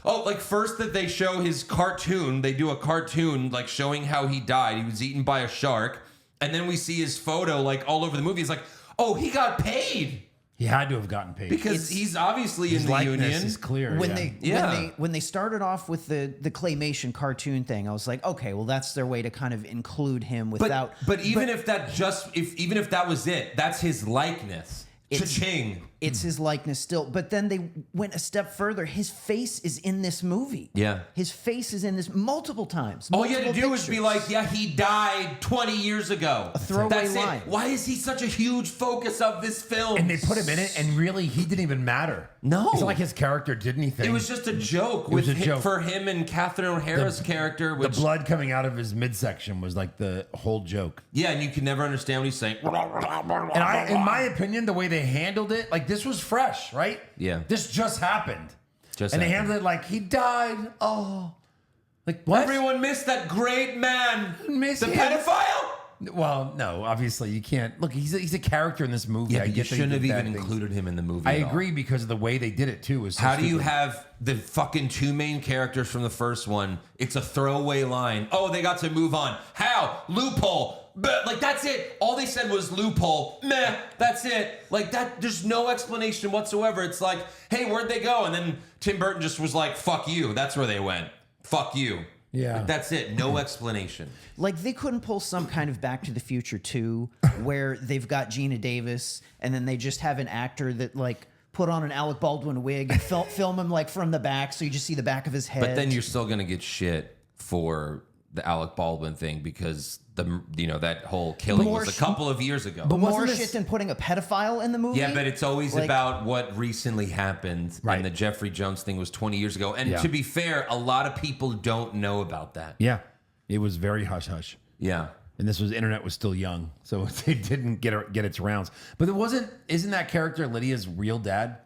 Like first that they show his cartoon. They do a cartoon like showing how he died. He was eaten by a shark. And then we see his photo like all over the movie. It's like, oh, he got paid. He had to have gotten paid. Because he's obviously in the likeness union. is clear. When they started off with the claymation cartoon thing, I was like, okay, well that's their way to kind of include him without. But even if that was it, that's his likeness. Cha-ching. It's his likeness still. But then they went a step further. His face is in this movie. Yeah. His face is in this multiple times. All you had to multiple do is be pictures. like, yeah, he died 20 years ago. A throwaway line. Why is he such a huge focus of this film? And they put him in it, and really, he didn't even matter. No. It's not like his character did anything. It was just a joke was a joke. for him and Catherine O'Hara's character. The Which, blood coming out of his midsection was like the whole joke. yeah, and you can never understand what he's saying. And in my opinion, the way they handled it, like this was fresh, right? Yeah. This just happened. Just and they happened. handled it like he died. Oh. Like what? Everyone missed that great man. Miss the him. pedophile? Well, no, obviously you can't. Look, he's a character in this movie. Yeah, I but you get that he shouldn't have did even bad things. included him in the movie. I at all. agree because of the way they did it too. Was so How do you stupid. have the fucking two main characters from the first one? It's a throwaway line. Oh, they got to move on. How? Loophole. But like that's it. All they said was loophole. Meh. That's it. Like that. There's no explanation whatsoever. It's like, hey, where'd they go? And then Tim Burton just was like, fuck you. That's where they went. Fuck you. Yeah. Like, that's it. No explanation. Like they couldn't pull some kind of Back to the Future 2 where they've got Gina Davis and then they just have an actor that like put on an Alec Baldwin wig and film him like from the back so you just see the back of his head. But then you're still gonna get shit for the Alec Baldwin thing because that whole killing More was a sh- couple of years ago. But more wasn't shit this- than putting a pedophile in the movie. Yeah, but it's always Like- about what recently happened. Right. And the Jeffrey Jones thing was 20 years ago. And Yeah. to be fair, a lot of people don't know about that. Yeah, it was very hush hush. Yeah. And internet was still young, so it didn't get its rounds. But isn't that character Lydia's real dad?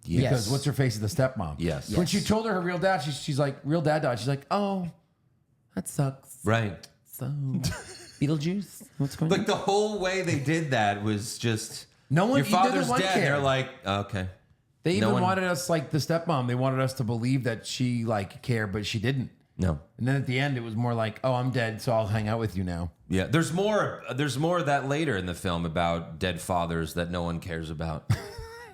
Yes. Because what's her face is the stepmom. Yes. When she told her real dad, she's like, real dad died. She's like, oh, that sucks. Right. So, Beetlejuice, what's going on? Like the whole way they did that was just No one- your neither father's one dead. cared. They're like, okay. They No even one- wanted us, like the stepmom, they wanted us to believe that she like cared, but she didn't. No. And then at the end, it was more like, oh, I'm dead, so I'll hang out with you now. Yeah. There's more of that later in the film about dead fathers that no one cares about.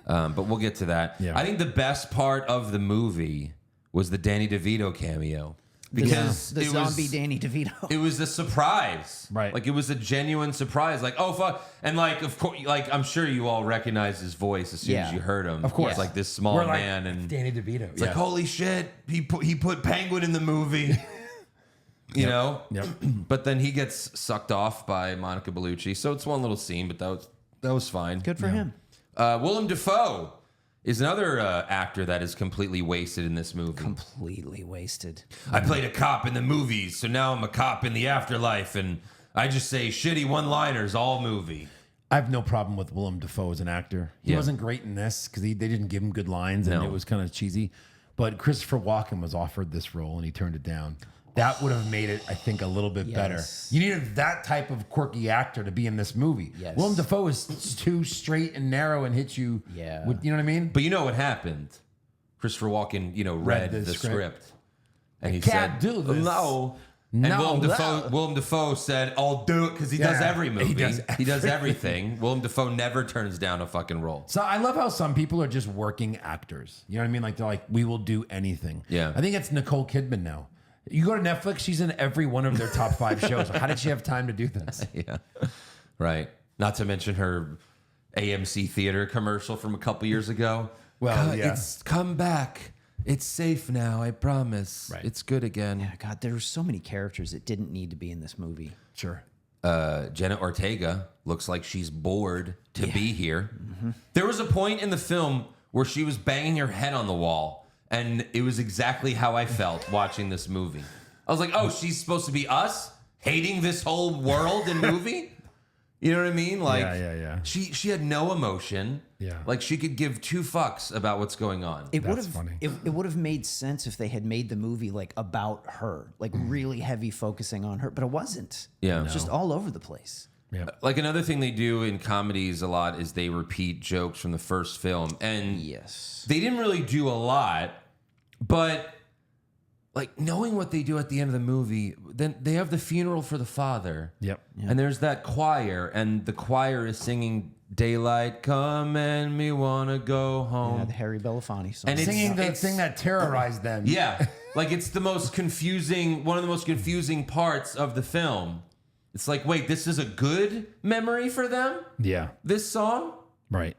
But we'll get to that. Yeah. I think the best part of the movie was the Danny DeVito cameo. Because the it zombie was, Danny DeVito. It was a surprise. Right. Like it was a genuine surprise. Like, oh fuck. And like of course like I'm sure you all recognized his voice as soon as Yeah. you heard him. Of course. It's like this small We're like, man and Danny DeVito. it's like, holy shit, he put Penguin in the movie. You know? Yep. But then he gets sucked off by Monica Bellucci. So it's one little scene, but that was fine. Good for him. Willem Dafoe is another actor that is completely wasted in this movie. Completely wasted. I played a cop in the movies, so now I'm a cop in the afterlife, and I just say shitty one-liners all movie. I have no problem with Willem Dafoe as an actor. He Yeah. wasn't great in this because they didn't give him good lines and No. it was kind of cheesy. But Christopher Walken was offered this role and he turned it down. That would have made it, I think, a little bit better. Yes. You needed that type of quirky actor to be in this movie. Yes. Willem Dafoe is too straight and narrow and hits you. Yeah. With, you know what I mean? But you know what happened? Christopher Walken, read the script. And he Can't said, do this. No. And No, Willem Dafoe said, I'll do it because he does Yeah, every movie. he does everything. Willem Dafoe never turns down a fucking role. So I love how some people are just working actors. You know what I mean? Like they're like, we will do anything. Yeah. I think it's Nicole Kidman now. You go to Netflix, she's in every one of their top 5 shows. How did she have time to do this? Yeah. Right. Not to mention her AMC theater commercial from a couple years ago. Well, yeah. It's come back. It's safe now, I promise. Right. It's good again. Yeah, God, there were so many characters that didn't need to be in this movie. Sure. Jenna Ortega looks like she's bored to be here. There was a point in the film where she was banging her head on the wall, and it was exactly how I felt watching this movie. I was like, oh, she's supposed to be us hating this whole world and movie? You know what I mean? Like, Yeah. She had no emotion. Yeah. Like she could give 2 fucks about what's going on. It would That's have funny. it would have made sense if they had made the movie like about her, like really heavy focusing on her, but it wasn't. Yeah. It was just all over the place. Yeah. Like another thing they do in comedies a lot is they repeat jokes from the first film. And Yes. they didn't really do a lot, but like knowing what they do at the end of the movie, then they have the funeral for the father. Yep. And there's that choir, and the choir is singing Daylight Come and Me Wanna Go Home. Yeah, the Harry Belafonte song. And it's- Singing the thing that terrorized them. Yeah. Like it's the most confusing, one of the most confusing parts of the film. It's like, wait, this is a good memory for them? Yeah. This song? Right.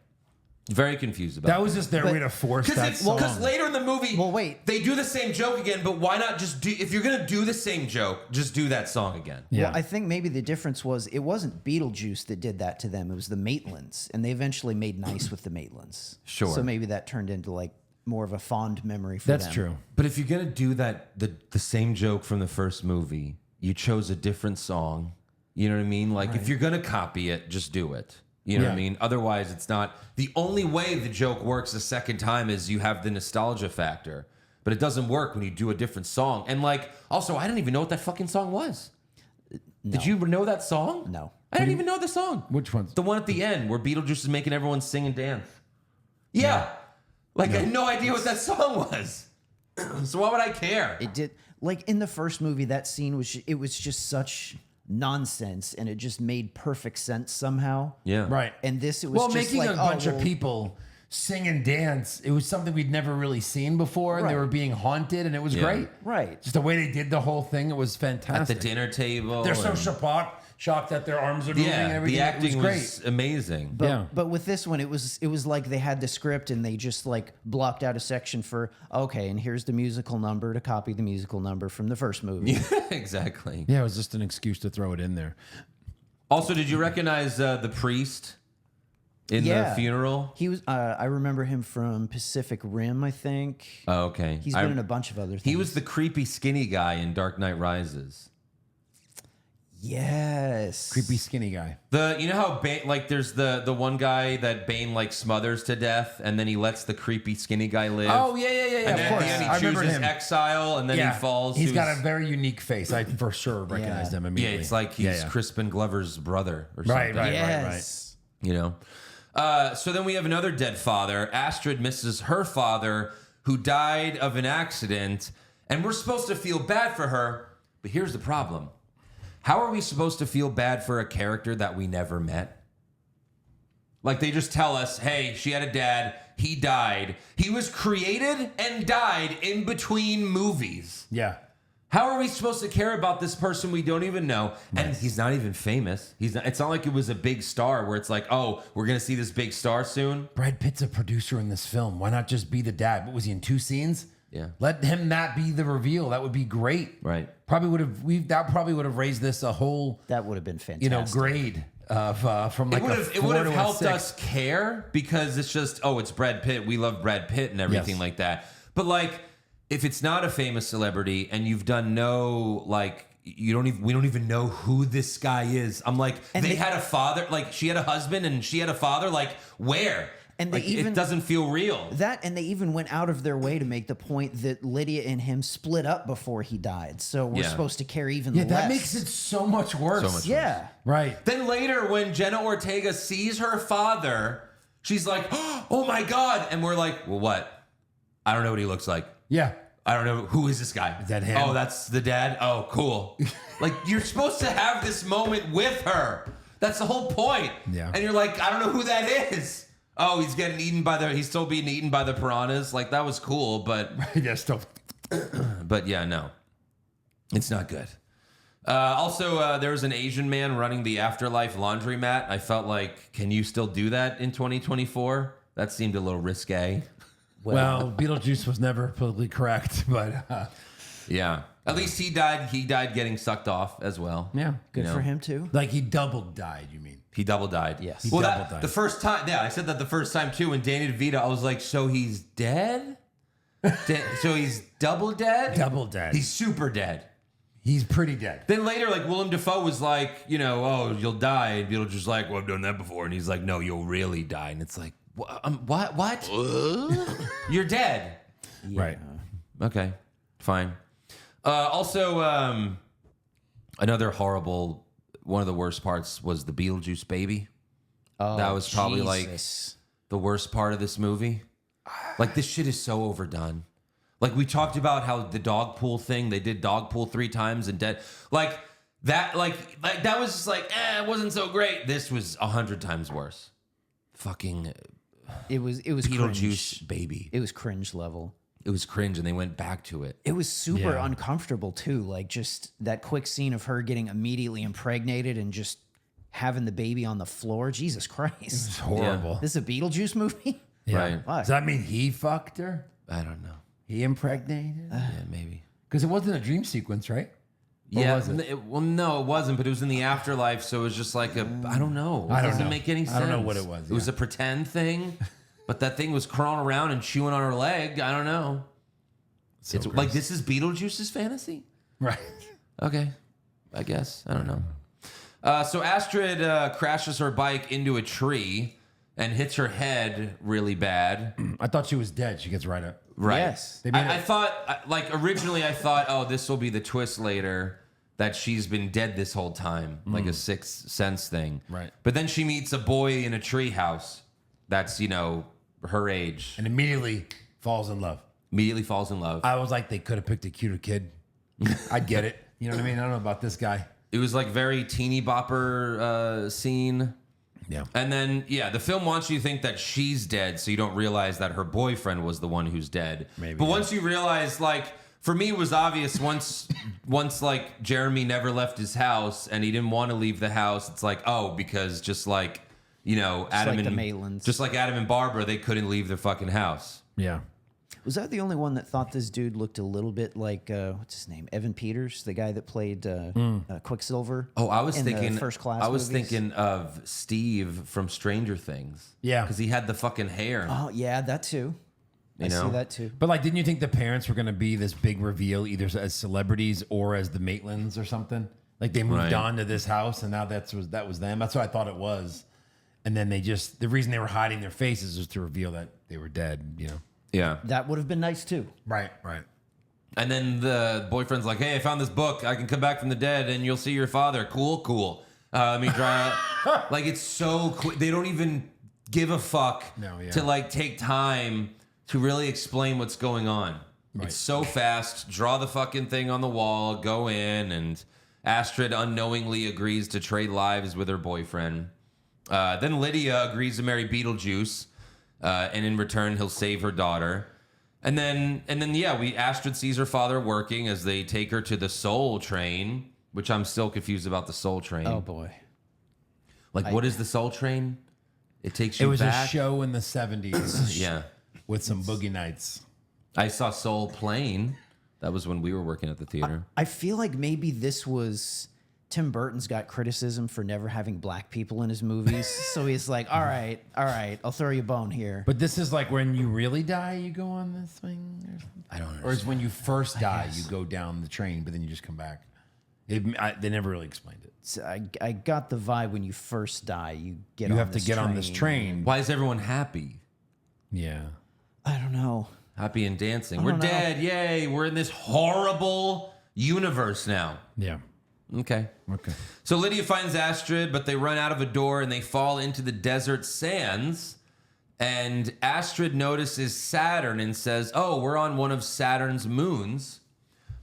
Very confused about That was just their way to force that song. Because later in the movie, Well, wait. they do the same joke again, but why not just do, if you're going to do the same joke, just do that song again. Yeah. Well, I think maybe the difference was it wasn't Beetlejuice that did that to them. It was the Maitlands, and they eventually made nice with the Maitlands. Sure. So maybe that turned into like more of a fond memory for That's them. true. But if you're going to do that, the same joke from the first movie, you chose a different song. You know what I mean? Like if you're going to copy it, just do it. You know what I Yeah. mean? Otherwise, it's not. The only way the joke works the second time is you have the nostalgia factor. But it doesn't work when you do a different song. And like, also, I didn't even know what that fucking song was. Did you know that song? No. I didn't even know the song. Which one's? The one at the end where Beetlejuice is making everyone sing and dance. Yeah. Like, I had no idea what that song was. So why would I care? It did like in the first movie that scene was it was just such nonsense and it just made perfect sense somehow. Yeah. Right. And this it was just making like a bunch oh, of well, people sing and dance, it was something we'd never really seen before, and they Right. were being haunted, and it was Yeah. great. Right. Just the way they did the whole thing, it was At fantastic. the dinner table. They're so and- shocked that their arms are moving and Yeah, everything. the acting it was great. amazing. But, Yeah. but with this one, it was like they had the script and they just like blocked out a section for okay, and here's the musical number to copy the musical number from the first movie. Exactly. Yeah, it was just an excuse to throw it in there. Also, did you recognize the priest in the funeral? He was. I remember him from Pacific Rim. I think Oh, okay. he's been in a bunch of other things. He was the creepy skinny guy in Dark Knight Rises. Yes. Creepy skinny guy. You know how Bane, like there's the one guy that Bane like smothers to death, and then he lets the creepy skinny guy live. Oh yeah. And Of then course, at the end I he remember chooses him. exile, and then he falls. He's to got his- a very unique face. I for sure recognized him yeah. immediately. It's like he's Crispin Glover's brother or something. Right. Yes. You know. So then we have another dead father. Astrid misses her father, who died of an accident, and we're supposed to feel bad for her. But here's the problem. How are we supposed to feel bad for a character that we never met? Like they just tell us, hey, she had a dad, he died. He was created and died in between movies. Yeah. How are we supposed to care about this person we don't even know? And he's not even famous. It's not like it was a big star where it's like, oh, we're going to see this big star soon. Brad Pitt's a producer in this film. Why not just be the dad? What was he in 2 scenes? Yeah. Let him that be the reveal. That would be great. Right. Probably would have raised this a whole That would have been fantastic. grade of from like It would have helped us care because it's just, oh, it's Brad Pitt. We love Brad Pitt and everything Yes. like that. But like, if it's not a famous celebrity and you've done no like, we don't even know who this guy is. I'm like, they had a father, like she had a husband and she had a father. Like where? And they like, even- it doesn't feel real. That, and they even went out of their way to make the point that Lydia and him split up before he died. So we're Yeah. supposed to care even Yeah, less. that makes it so much worse. So much Yeah. Right. Then later, when Jenna Ortega sees her father, she's like, oh my God. And we're like, well, what? I don't know what he looks like. Yeah. I don't know. Who is this guy? Is that him? Oh, that's the dad? Oh, cool. Like, you're supposed to have this moment with her. That's the whole point. Yeah. And you're like, I don't know who that is. Oh, he's still being eaten by the piranhas. Like, that was cool, but Yeah. Still. yeah, no. It's not good. Also, there was an Asian man running the Afterlife laundromat. I felt like, can you still do that in 2024? That seemed a little risque. Well, Beetlejuice was never politically correct, but Yeah. At least he died. He died getting sucked off as well. yeah, Good You for know. him. him too. like he double died. You mean? He double died. Yes. He Well, double that, died. the first time, yeah, I said that the first time too. When Danny DeVito, I was like, so he's dead? So he's double dead? Double dead. He's super dead. He's pretty dead. Then later, like Willem Dafoe was like, oh, you'll die. And Beetlejuice just like, well, I've done that before. And he's like, no, you'll really die. And it's like, what? You're dead. Right. Okay, fine. Also, another horrible, one of the worst parts was the Beetlejuice baby. Oh, That was probably Jesus. the worst part of this movie. Like, this shit is so overdone. Like, we talked about how the dog pool thing, they did dog pool 3 times and dead. Like that was just like, it wasn't so great. This was 100 times worse. Fucking It was Beetlejuice cringe. baby. It was cringe level. It was cringe, and they went back to it. It was super Yeah. uncomfortable too. Like just that quick scene of her getting immediately impregnated and just having the baby on the floor. Jesus Christ. It's horrible. This is a Beetlejuice movie? Yeah. Right. Why? Does that mean he fucked her? I don't know. He impregnated? Yeah, maybe. Because it wasn't a dream sequence, right? Or Yeah. was it? Well, no, it wasn't. But it was in the afterlife, so it was just like I don't know. It I don't doesn't know. make any sense. I don't know what it was, It was a pretend thing, but that thing was crawling around and chewing on her leg. I don't know. It's gross. like, this is Beetlejuice's fantasy. Right. Okay, I guess. I don't know. So Astrid crashes her bike into a tree and hits her head really bad. I thought she was dead. She gets right up. Right. Yes. They made I it- thought, like, originally I thought, oh, this will be the twist later that she's been dead this whole time, like a Sixth Sense thing. Right. But then she meets a boy in a tree house that's, her age. And immediately falls in love. Immediately falls in love. I was like, they could have picked a cuter kid. I'd get it. You know what I mean? I don't know about this guy. It was like very teeny bopper scene. Yeah. And then, the film wants you to think that she's dead, so you don't realize that her boyfriend was the one who's dead. Maybe, but yeah. once you realize, like, for me, it was obvious once, like, Jeremy never left his house and he didn't want to leave the house. It's like, oh, because just like, Adam like the and Maitlands. just like Adam and Barbara, they couldn't leave their fucking house. Yeah. Was I the only one that thought this dude looked a little bit like what's his name? Evan Peters, the guy that played Quicksilver. Oh, I was in thinking the First Class. I was movies? thinking of Steve from Stranger Things. Yeah. because he had the fucking hair. Oh yeah, that too. I know? see that too. But like, didn't you think the parents were going to be this big reveal, either as celebrities or as the Maitlands or something? Like they moved Right. on to this house, and now that was them. That's what I thought it was. And then the reason they were hiding their faces was to reveal that they were dead. You know. Yeah. That would have been nice too. Right. And then the boyfriend's like, "Hey, I found this book. I can come back from the dead, and you'll see your father." Cool. Let me draw. Like it's so quick. They don't even give a fuck to like take time to really explain what's going on. Right. It's so fast. Draw the fucking thing on the wall. Go in, and Astrid unknowingly agrees to trade lives with her boyfriend. Then Lydia agrees to marry Beetlejuice, and in return he'll save her daughter. And then Astrid sees her father working as they take her to the Soul Train, which I'm still confused about the Soul Train. Oh boy. Like, what is the Soul Train? It takes you It was back? a show in the 70s Yeah. with some boogie nights. I saw Soul Plane. That was when we were working at the theater. I feel like maybe this was Tim Burton's got criticism for never having black people in his movies. So he's like, all right, I'll throw you a bone here. But this is like when you really die, you go on this thing or something? I don't understand. Or is when you first die, you go down the train, but then you just come back? They never really explained it. So I got the vibe when you first die, you You have to get on this train. Why is everyone happy? Yeah. I don't know. Happy and dancing. I We're don't know. dead. Yay. We're in this horrible universe now. Yeah. Okay. So Lydia finds Astrid, but they run out of a door and they fall into the desert sands. And Astrid notices Saturn and says, "Oh, we're on one of Saturn's moons."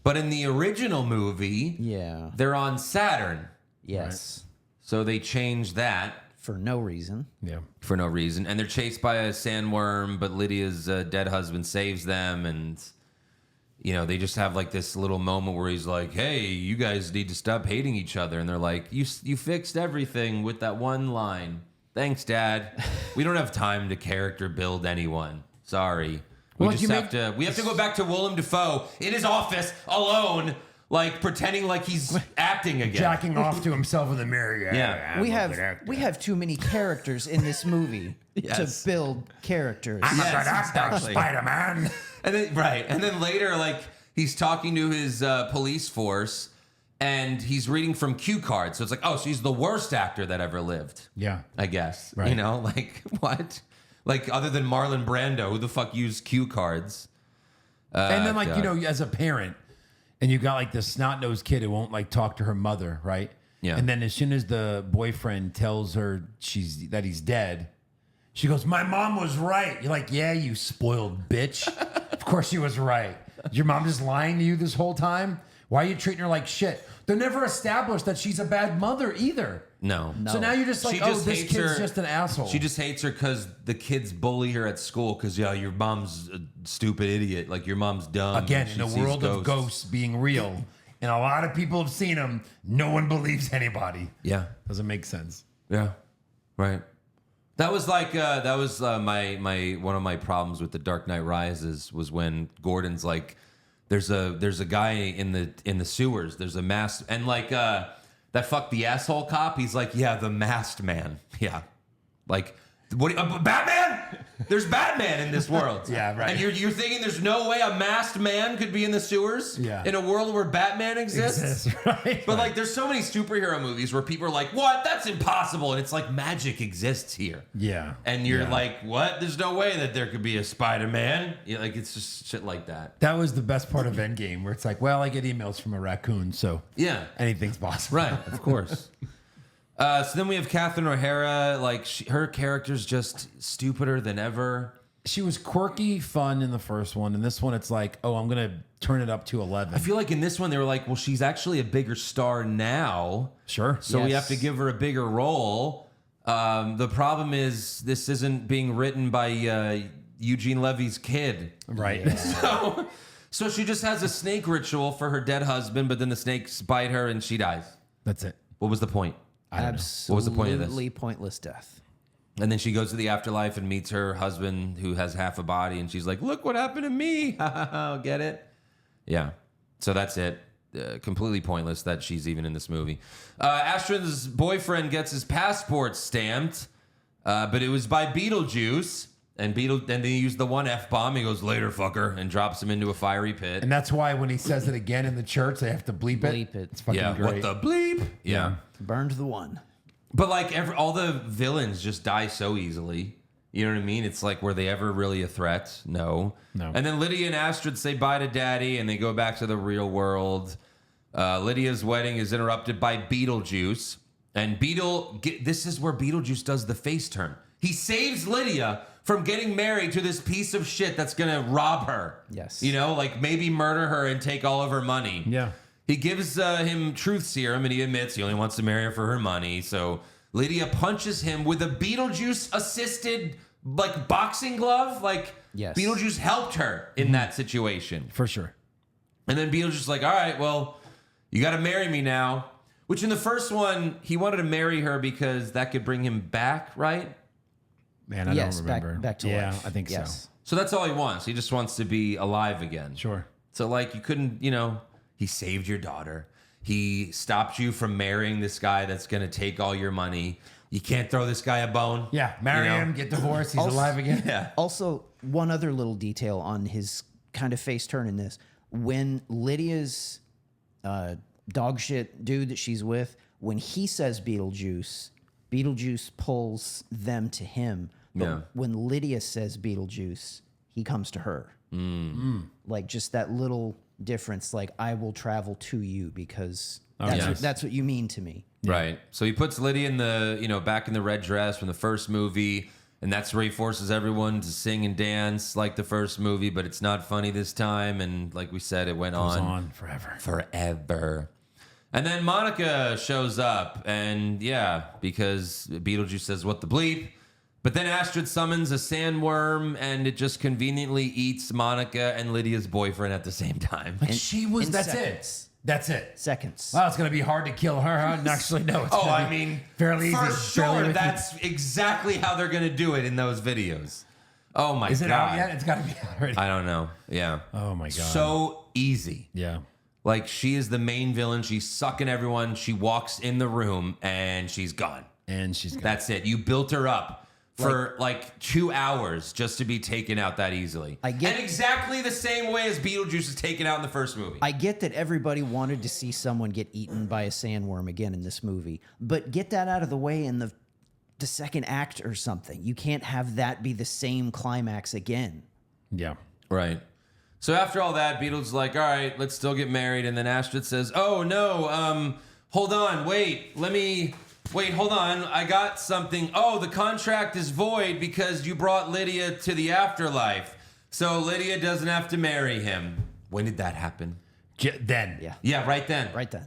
But in the original movie, Yeah. they're on Saturn. Yes. So they changed that For no reason. Yeah. for no reason. And they're chased by a sandworm, but Lydia's dead husband saves them. And, you know, they just have like this little moment where he's like, "Hey, you guys need to stop hating each other." And they're like, you fixed everything with that one line. Thanks, Dad. We don't have time to character build anyone. Sorry. We Well, just you have to. We have to go back to Willem Dafoe in his office alone, like pretending like he's acting again. Jacking off to himself in the mirror. Yeah. We have too many characters in this movie Yes. to build characters. I'm a Yes, good actor, exactly. Spider-Man. And then later, like he's talking to his police force, and he's reading from cue cards. So it's like, oh, so he's the worst actor that ever lived. Yeah. I guess. Right. You know, like what? Like other than Marlon Brando, who the fuck used cue cards? And then, like, God. you know, as a parent, and you got like this snot-nosed kid who won't like talk to her mother, right? Yeah. And then as soon as the boyfriend tells her that he's dead, she goes, "My mom was right." You're like, "Yeah, you spoiled bitch. Of course she was right. Is your mom just lying to you this whole time? Why are you treating her like shit?" They're never established that she's a bad mother either. No. So now you're just like, She "Oh, just this hates kid's her- just an asshole." She just hates her because the kids bully her at school because, yeah, your mom's a stupid idiot. Like, your mom's dumb. Again, She in a sees world of ghosts being real, and a lot of people have seen them, no one believes anybody. Yeah. Doesn't make sense. Yeah. Right. That was like, my one of my problems with The Dark Knight Rises was when Gordon's like, there's a guy in the sewers. There's a mask, and like, that fuck the asshole cop. He's like, yeah, the masked man. Yeah. Like, what? Batman? There's Batman in this world. Yeah, right. And you're thinking there's no way a masked man could be in the sewers? Yeah. In a world where Batman exists? Exists, right? But like, there's so many superhero movies where people are like, "What? That's impossible!" And it's like magic exists here. Yeah. And you're Yeah. like, "What? There's no way that there could be a Spider-Man." Like, it's just shit like that. That was the best part of Endgame, where it's like, well, I get emails from a raccoon, so Yeah. anything's possible. Right. Of course. So then we have Catherine O'Hara. Like, her character's just stupider than ever. She was quirky, fun in the first one, and this one, it's like, oh, I'm gonna turn it up to 11. I feel like in this one they were like, "Well, she's actually a bigger star now, Sure. so we Yes. have to give her a bigger role." The problem is this isn't being written by Eugene Levy's kid. Right. So she just has a snake ritual for her dead husband, but then the snakes bite her and she dies. That's it. What was the point? Absolutely What was the point of this? pointless death. And then she goes to the afterlife and meets her husband who has half a body, and she's like, "Look what happened to me." Get it? Yeah. So that's it. Completely pointless that she's even in this movie. Astrid's boyfriend gets his passport stamped, but it was by Beetlejuice. And then they use the one F-bomb. He goes, later, fucker, and drops him into a fiery pit. And that's why when he says it again in the church, they have to bleep it. Bleep it. It's fucking yeah, great. what the bleep? Yeah. Burned the one. But like all the villains just die so easily. You know what I mean? It's like, were they ever really a threat? No. And then Lydia and Astrid say bye to Daddy, and they go back to the real world. Lydia's wedding is interrupted by Beetlejuice. And this is where Beetlejuice does the face turn. He saves Lydia from getting married to this piece of shit that's going to rob her. Yes. You know, like maybe murder her and take all of her money. Yeah. He gives him truth serum, and he admits he only wants to marry her for her money. So Lydia punches him with a Beetlejuice-assisted, like, boxing glove. Like, Yes. Beetlejuice helped her in that situation. For sure. And then Beetlejuice is like, all right, well, you got to marry me now. Which in the first one, he wanted to marry her because that could bring him back, right? Man, I Yes, don't remember. back to yeah, life. I think Yes. so. So that's all he wants. He just wants to be alive again. Sure. So, like, you couldn't, you know, he saved your daughter. He stopped you from marrying this guy that's going to take all your money. You can't throw this guy a bone. Yeah, marry You know? him, get divorced, he's alive again. Yeah. Also, one other little detail on his kind of face turn in this. When Lydia's dog shit dude that she's with, when he says Beetlejuice, Beetlejuice pulls them to him. But Yeah. when Lydia says Beetlejuice, he comes to her. Like just that little difference, like I will travel to you because that's what you mean to me. Right. So he puts Lydia in the, back in the red dress from the first movie, and that's where he forces everyone to sing and dance like the first movie, but it's not funny this time. And like we said, it went Goes on on forever. forever. And then Monica shows up, and because Beetlejuice says, what the bleep? But then Astrid summons a sandworm, and it just conveniently eats Monica and Lydia's boyfriend at the same time. Like she was, in that's seconds. it. That's it. Seconds. Wow, it's going to be hard to kill her, huh? Actually, no. It's Oh, gonna I be mean, fairly easy. for Fairly sure, easy. that's exactly how they're going to do it in those videos. Oh, my God. Is it out yet? It's got to be out already. I don't know. Yeah. Oh, my God. So easy. Yeah. Like, she is the main villain. She's sucking everyone. She walks in the room, and she's gone. And she's got That's it. You built her up for like 2 hours just to be taken out that easily. I get- and exactly the same way as Beetlejuice is taken out in the first movie. I get that everybody wanted to see someone get eaten by a sandworm again in this movie, but get that out of the way in the second act or something. You can't have that be the same climax again. Yeah. Right. So after all that, Beetle's like, all right, let's still get married. And then Astrid says, oh, no, hold on, wait, hold on. I got something. Oh, the contract is void because you brought Lydia to the afterlife. So Lydia doesn't have to marry him. When did that happen? Then. Yeah. Yeah, right then. Right then.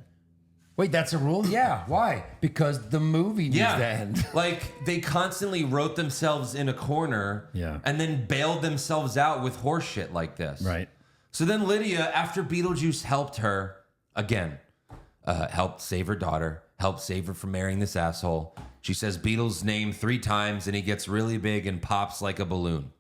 Wait, that's a rule? Yeah. Why? Because the movie needs to end. Like they constantly wrote themselves in a corner and then bailed themselves out with horse shit like this. Right. So then Lydia, after Beetlejuice helped her, again, helped save her daughter, helped save her from marrying this asshole, she says Beetle's name 3 times and he gets really big and pops like a balloon.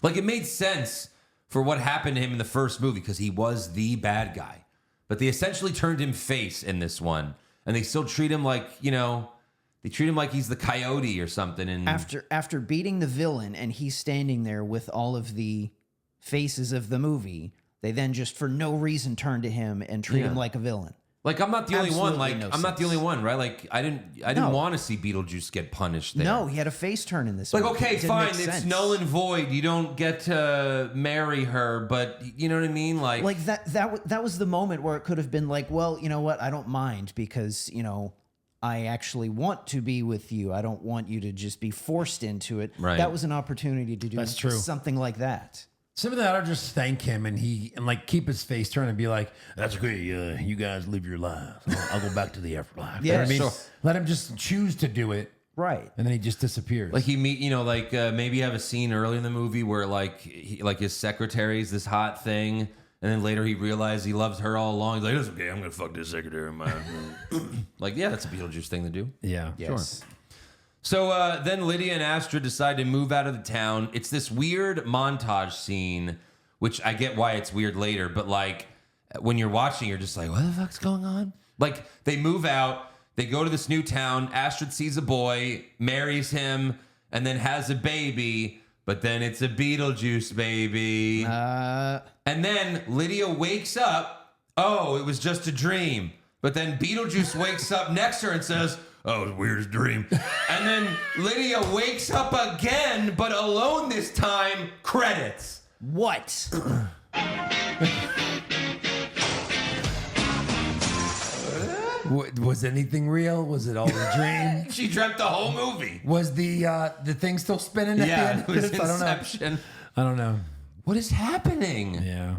Like it made sense for what happened to him in the first movie because he was the bad guy. But they essentially turned him face in this one. And they still treat him like, they treat him like he's the coyote or something. And After beating the villain and he's standing there with all of the faces of the movie, they then just for no reason turn to him and treat him like a villain. like I'm not the only one. Absolutely Like no I'm not the sense. only one, right? Like I didn't No. want to see Beetlejuice get punished there. No, he had a face turn in this Like, movie. okay, It didn't fine, make it's sense. null and void. You don't get to marry her, but you know what I mean? Like that was the moment where it could have been like, well, you know what? I don't mind because, I actually want to be with you. I don't want you to just be forced into it. Right. That was an opportunity to do That's true. something like that. Some of that, I'll just thank him and keep his face turned and be like, that's okay. You guys live your lives. I'll go back to the afterlife. You know what I mean? sure. Let him just choose to do it. Right. And then he just disappears. Like he meet, maybe you have a scene early in the movie where like his secretary's this hot thing, and then later he realized he loves her all along. He's like, "That's okay, I'm gonna fuck this secretary of mine." Like, yeah, that's a Beetlejuice thing to do. yeah. Yes. So then Lydia and Astrid decide to move out of the town. It's this weird montage scene, which I get why it's weird later, but like when you're watching, you're just like, what the fuck's going on? Like they move out, they go to this new town. Astrid sees a boy, marries him, and then has a baby, but then it's a Beetlejuice baby. And then Lydia wakes up. Oh, it was just a dream. But then Beetlejuice wakes up next to her and says, oh, it was the weirdest dream. And then Lydia wakes up again, but alone this time. Credits. What? Was anything real? Was it all a dream? She dreamt the whole movie. Was the thing still spinning at the end? It was I don't know. Inception. I don't know. What is happening? Yeah.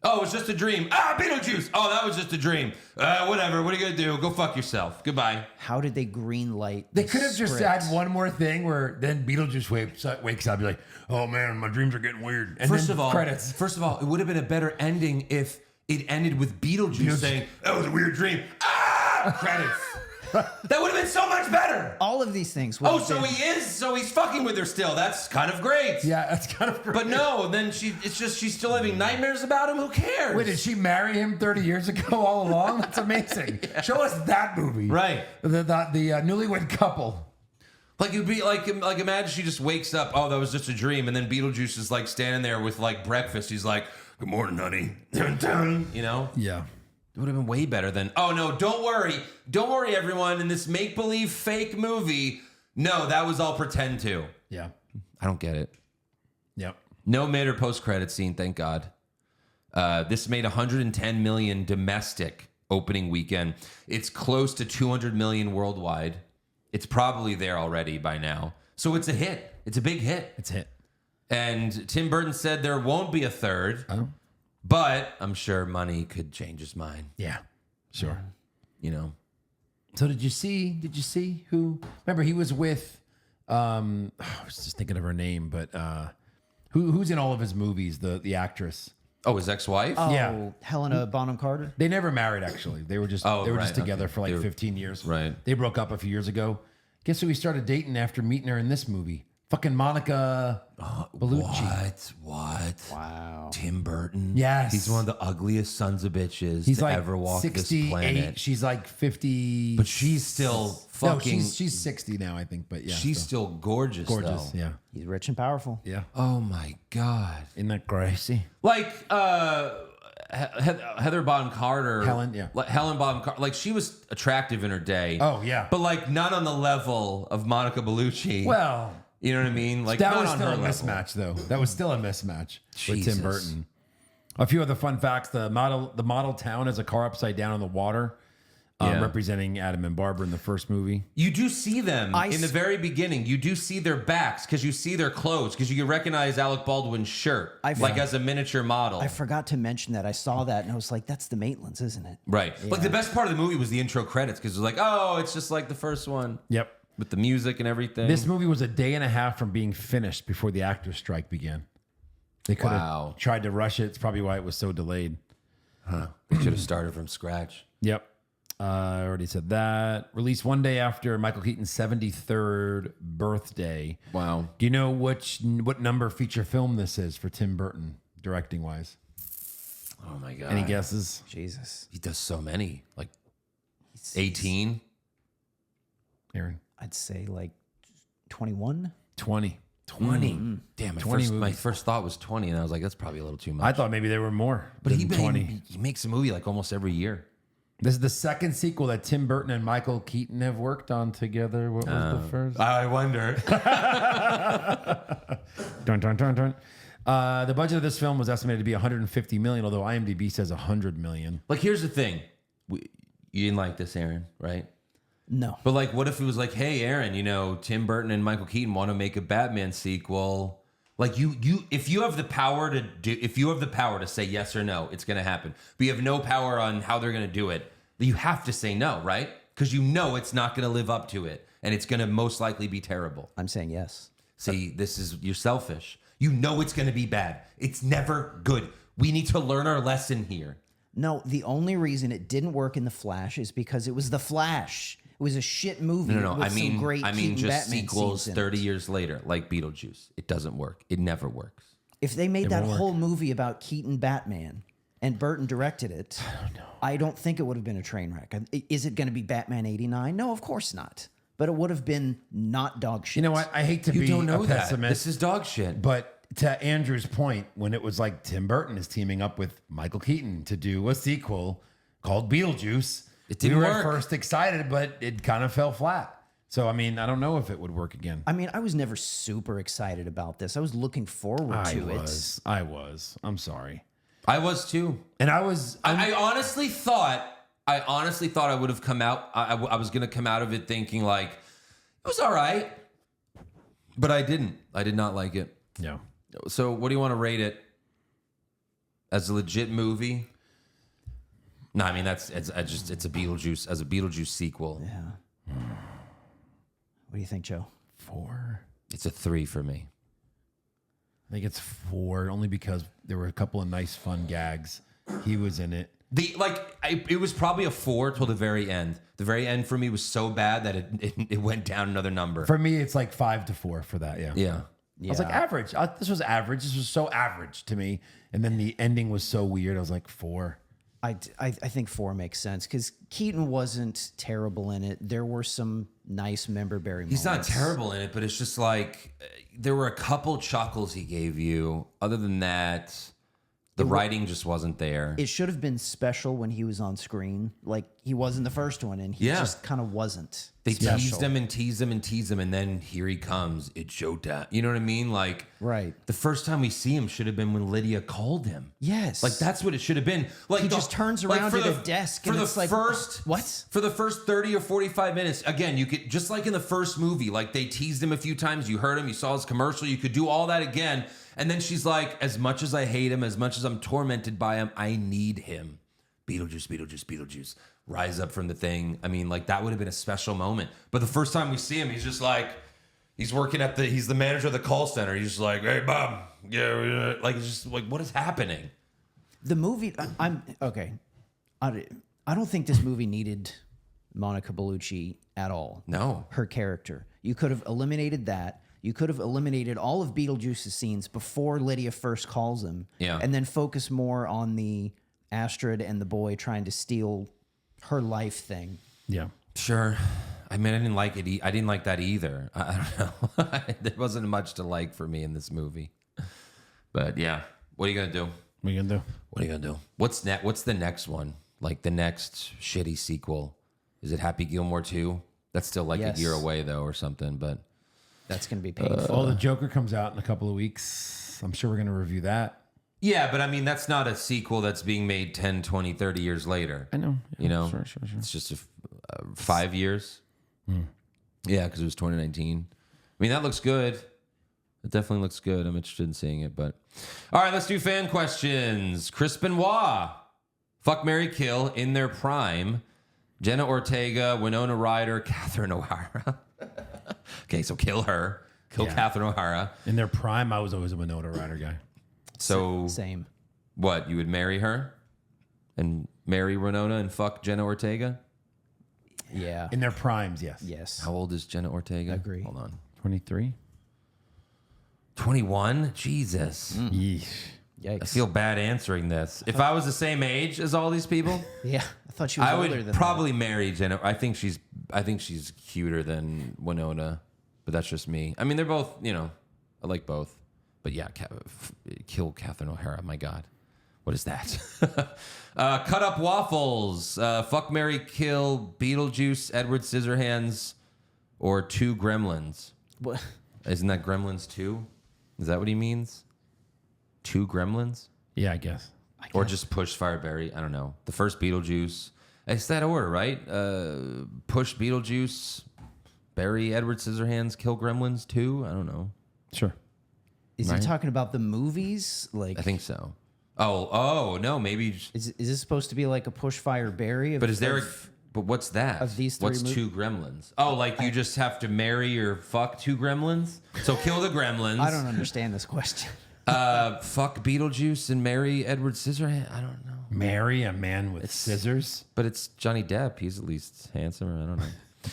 Oh, it was just a dream. Ah, Beetlejuice. Oh, that was just a dream. Whatever. What are you going to do? Go fuck yourself. Goodbye. How did they green light? They the could have just script? had one more thing where then Beetlejuice wakes up, be like, "Oh man, my dreams are getting weird." And First then of all, credits. it would have been a better ending if it ended with Beetlejuice saying, that was a weird dream. Ah! Credits. That would have been so much better. All of these things. would Oh, have so been- he's fucking with her still. That's kind of great. Yeah, that's kind of great. But no, then she's still having nightmares about him. Who cares? Wait, did she marry him 30 years ago all along? That's amazing. Show us that movie. Right. The newlywed couple. Like it'd be like imagine she just wakes up. Oh, that was just a dream, and then Beetlejuice is like standing there with like breakfast. He's like, "Good morning, honey." Dun, dun. You know, Yeah. it would have been way better than. Oh no, don't worry, everyone. In this make believe fake movie, no, that was all pretend too. Yeah. I don't get it. Yep. No mid or post credit scene, thank God. This made 110 million domestic opening weekend. It's close to 200 million worldwide. It's probably there already by now. So it's a hit. It's a big hit. It's a hit. And Tim Burton said there won't be a third, but I'm sure money could change his mind. Yeah. Sure. You know, So did you see who? Remember, he was with. I was just thinking of her name, but who's in all of his movies? The actress. oh, his ex-wife. Oh, Yeah. Helena Bonham Carter. They never married. Actually, they were just right, together okay. for like They were- 15 years. Right. They broke up a few years ago. Guess who he started dating after meeting her in this movie? Fucking Monica Bellucci. What? Wow. Tim Burton. Yes. he's one of the ugliest sons of bitches He's to like ever walk this 68. planet. She's like 50. But she's still fucking. No, she's 60 now, I think. But yeah, she's still gorgeous. gorgeous. Though. Yeah. He's rich and powerful. Yeah. Oh my god. Isn't that crazy? Like Heather Bonham Carter. Helen, yeah. Like, Helen Bonham Carter. Like she was attractive in her day. Oh, yeah. But like not on the level of Monica Bellucci. Well, you know what I mean? Like that not was on still her a level. mismatch, though. That was still a mismatch with Jesus. Tim Burton. A few other fun facts: the model town has a car upside down on the water, Yeah. representing Adam and Barbara in the first movie. You do see them I in the s- very beginning. You do see their backs because you see their clothes because you can recognize Alec Baldwin's shirt like as a miniature model. I forgot to mention that. I saw that and I was like, that's the Maitlands, isn't it? Right. Like the best part of the movie was the intro credits because it's like, oh, it's just like the first one Yep. with the music and everything. This movie was a day and a half from being finished before the actors' strike began. They could Wow. have tried to rush it. It's probably why it was so delayed. They should have started from scratch. Yep. I already said that. Released one day after Michael Keaton's 73rd birthday. Wow. Do you know what number feature film this is for Tim Burton, directing wise? Oh my god. Any guesses? Jesus. He does so many. Like 18. Aaron? I'd say like 21. 20. 20. Damn, 20 my movies. first thought was 20, and I was like, that's probably a little too much. I thought maybe there were more. but than 20. he makes a movie like almost every year. This is the second sequel that Tim Burton and Michael Keaton have worked on together. What was the first? I wonder. Dun, dun, dun, dun. The budget of this film was estimated to be 150 million, although IMDb says 100 million. Like, here's the thing. You didn't like this, Aaron, right? No. But like, what if it was like, hey, Aaron, you know, Tim Burton and Michael Keaton want to make a Batman sequel. Like if you have the power to say yes or no, it's going to happen. But you have no power on how they're going to do it. You have to say no, right? Because you know it's not going to live up to it, and it's going to most likely be terrible. I'm saying yes. See, you're selfish. You know it's going to be bad. It's never good. We need to learn our lesson here. No, the only reason it didn't work in The Flash is because it was The Flash. It was a shit movie. No. With I some mean, great Keaton just Batman sequels scenes in 30 it. years later, like Beetlejuice. It doesn't work. It never works. If they made that won't work. whole movie about Keaton Batman and Burton directed it, I don't think it would have been a train wreck. Is it going to be Batman 89? No, of course not. but it would have been not dog shit. You know what? I hate to You be don't know a that. pessimist. This is dog shit. But to Andrew's point, when it was like Tim Burton is teaming up with Michael Keaton to do a sequel called Beetlejuice, It didn't we were work. at first excited, but it kind of fell flat. So, I mean, I don't know if it would work again. I mean, I was never super excited about this. I was looking forward to it. I was. I'm sorry. I was too. And I was. I honestly thought I would have come out. I was going to come out of it thinking like it was all right, but I didn't. I did not like it. Yeah. So, what do you want to rate it as a legit movie? No, I mean it's a Beetlejuice sequel. Yeah. What do you think, Joe? 4. It's a 3 for me. I think it's 4, only because there were a couple of nice, fun gags. He was in it. It was probably a 4 till the very end. The very end for me was so bad that it went down another number. For me, it's like 5 to 4 for that. Yeah. Yeah. I was like, average. This was average. This was so average to me. And then the ending was so weird. I was like, 4. I think 4 makes sense because Keaton wasn't terrible in it. There were some nice member-bearing moments. He's not terrible in it, but it's just like there were a couple chuckles he gave you. Other than that, the writing just wasn't there. It should have been special when he was on screen. Like he was in the first one, and he just kind of wasn't. They special. teased him and teased him and teased him, and then here he comes. It's showtime. You know what I mean? Like, Right. the first time we see him should have been when Lydia called him. Yes. Like that's what it should have been. Like He just turns around for at a desk for and the it's like, first what? For the first 30 or 45 minutes, again, you could just like in the first movie, like they teased him a few times. You heard him, you saw his commercial. You could do all that again, and then she's like, as much as I hate him, as much as I'm tormented by him, I need him. Beetlejuice, Beetlejuice, Beetlejuice. Rise up from the thing. I mean, like that would have been a special moment. But the first time we see him, he's just like, he's the manager of the call center. He's just like, hey, Bob. Yeah. Like, it's just like, what is happening? The movie, I'm okay. I don't think this movie needed Monica Bellucci at all. No. Her character. You could have eliminated that. You could have eliminated all of Beetlejuice's scenes before Lydia first calls him. Yeah. And then focus more on the Astrid and the boy trying to steal her life thing. Yeah. Sure. I mean, I didn't like it. I didn't like that either. I don't know. There wasn't much to like for me in this movie. But yeah, what are you gonna do? What are you going to do? What are you gonna do? What's the next one? Like the next shitty sequel? Is it Happy Gilmore 2? That's still like Yes. a year away though, or something. But That's going to be painful. Well, the Joker comes out in a couple of weeks. I'm sure we're going to review that. yeah, but I mean, that's not a sequel that's being made 10, 20, 30 years later. I know. You know, Sure. it's just 5 years. Yeah, because it was 2019. I mean, that looks good. It definitely looks good. I'm interested in seeing it. But all right, let's do fan questions. Chris Benoit, fuck, marry, kill in their prime. Jenna Ortega, Winona Ryder, Catherine O'Hara. Okay, so kill her. Kill Catherine O'Hara. In their prime, I was always a Winona Ryder guy. So Same. what? You would marry her and marry Winona and fuck Jenna Ortega? Yeah. In their primes, yes. Yes. How old is Jenna Ortega? Agree. Hold on. 23? 21? Jesus. Yeesh. Yikes. I feel bad answering this. If I was the same age as all these people, Yeah. I thought she was I older would than probably marry Jenna. I think she's cuter than Winona, but that's just me. I mean, they're both, I like both. But yeah, kill Catherine O'Hara. My God. What is that? Cut up waffles. Fuck, marry, kill Beetlejuice, Edward Scissorhands, or 2 Gremlins. What? Isn't that Gremlins 2? Is that what he means? 2 Gremlins? Yeah, I guess. Or just Push Fireberry? I don't know. The first Beetlejuice. It's that order, right? Push Beetlejuice, bury Edward Scissorhands, kill Gremlins 2? I don't know. Sure. Is he talking about the movies? Like, I think so. Oh, no, maybe. is this supposed to be like a Push Fire Berry? But is there? But what's that? of these three what's 2 Gremlins? Oh, like you just have to marry or fuck 2 Gremlins? So kill the Gremlins. I don't understand this question. Fuck Beetlejuice and marry Edward Scissorhands. I don't know. Marry a man with scissors? But it's Johnny Depp. He's at least handsome. I don't know.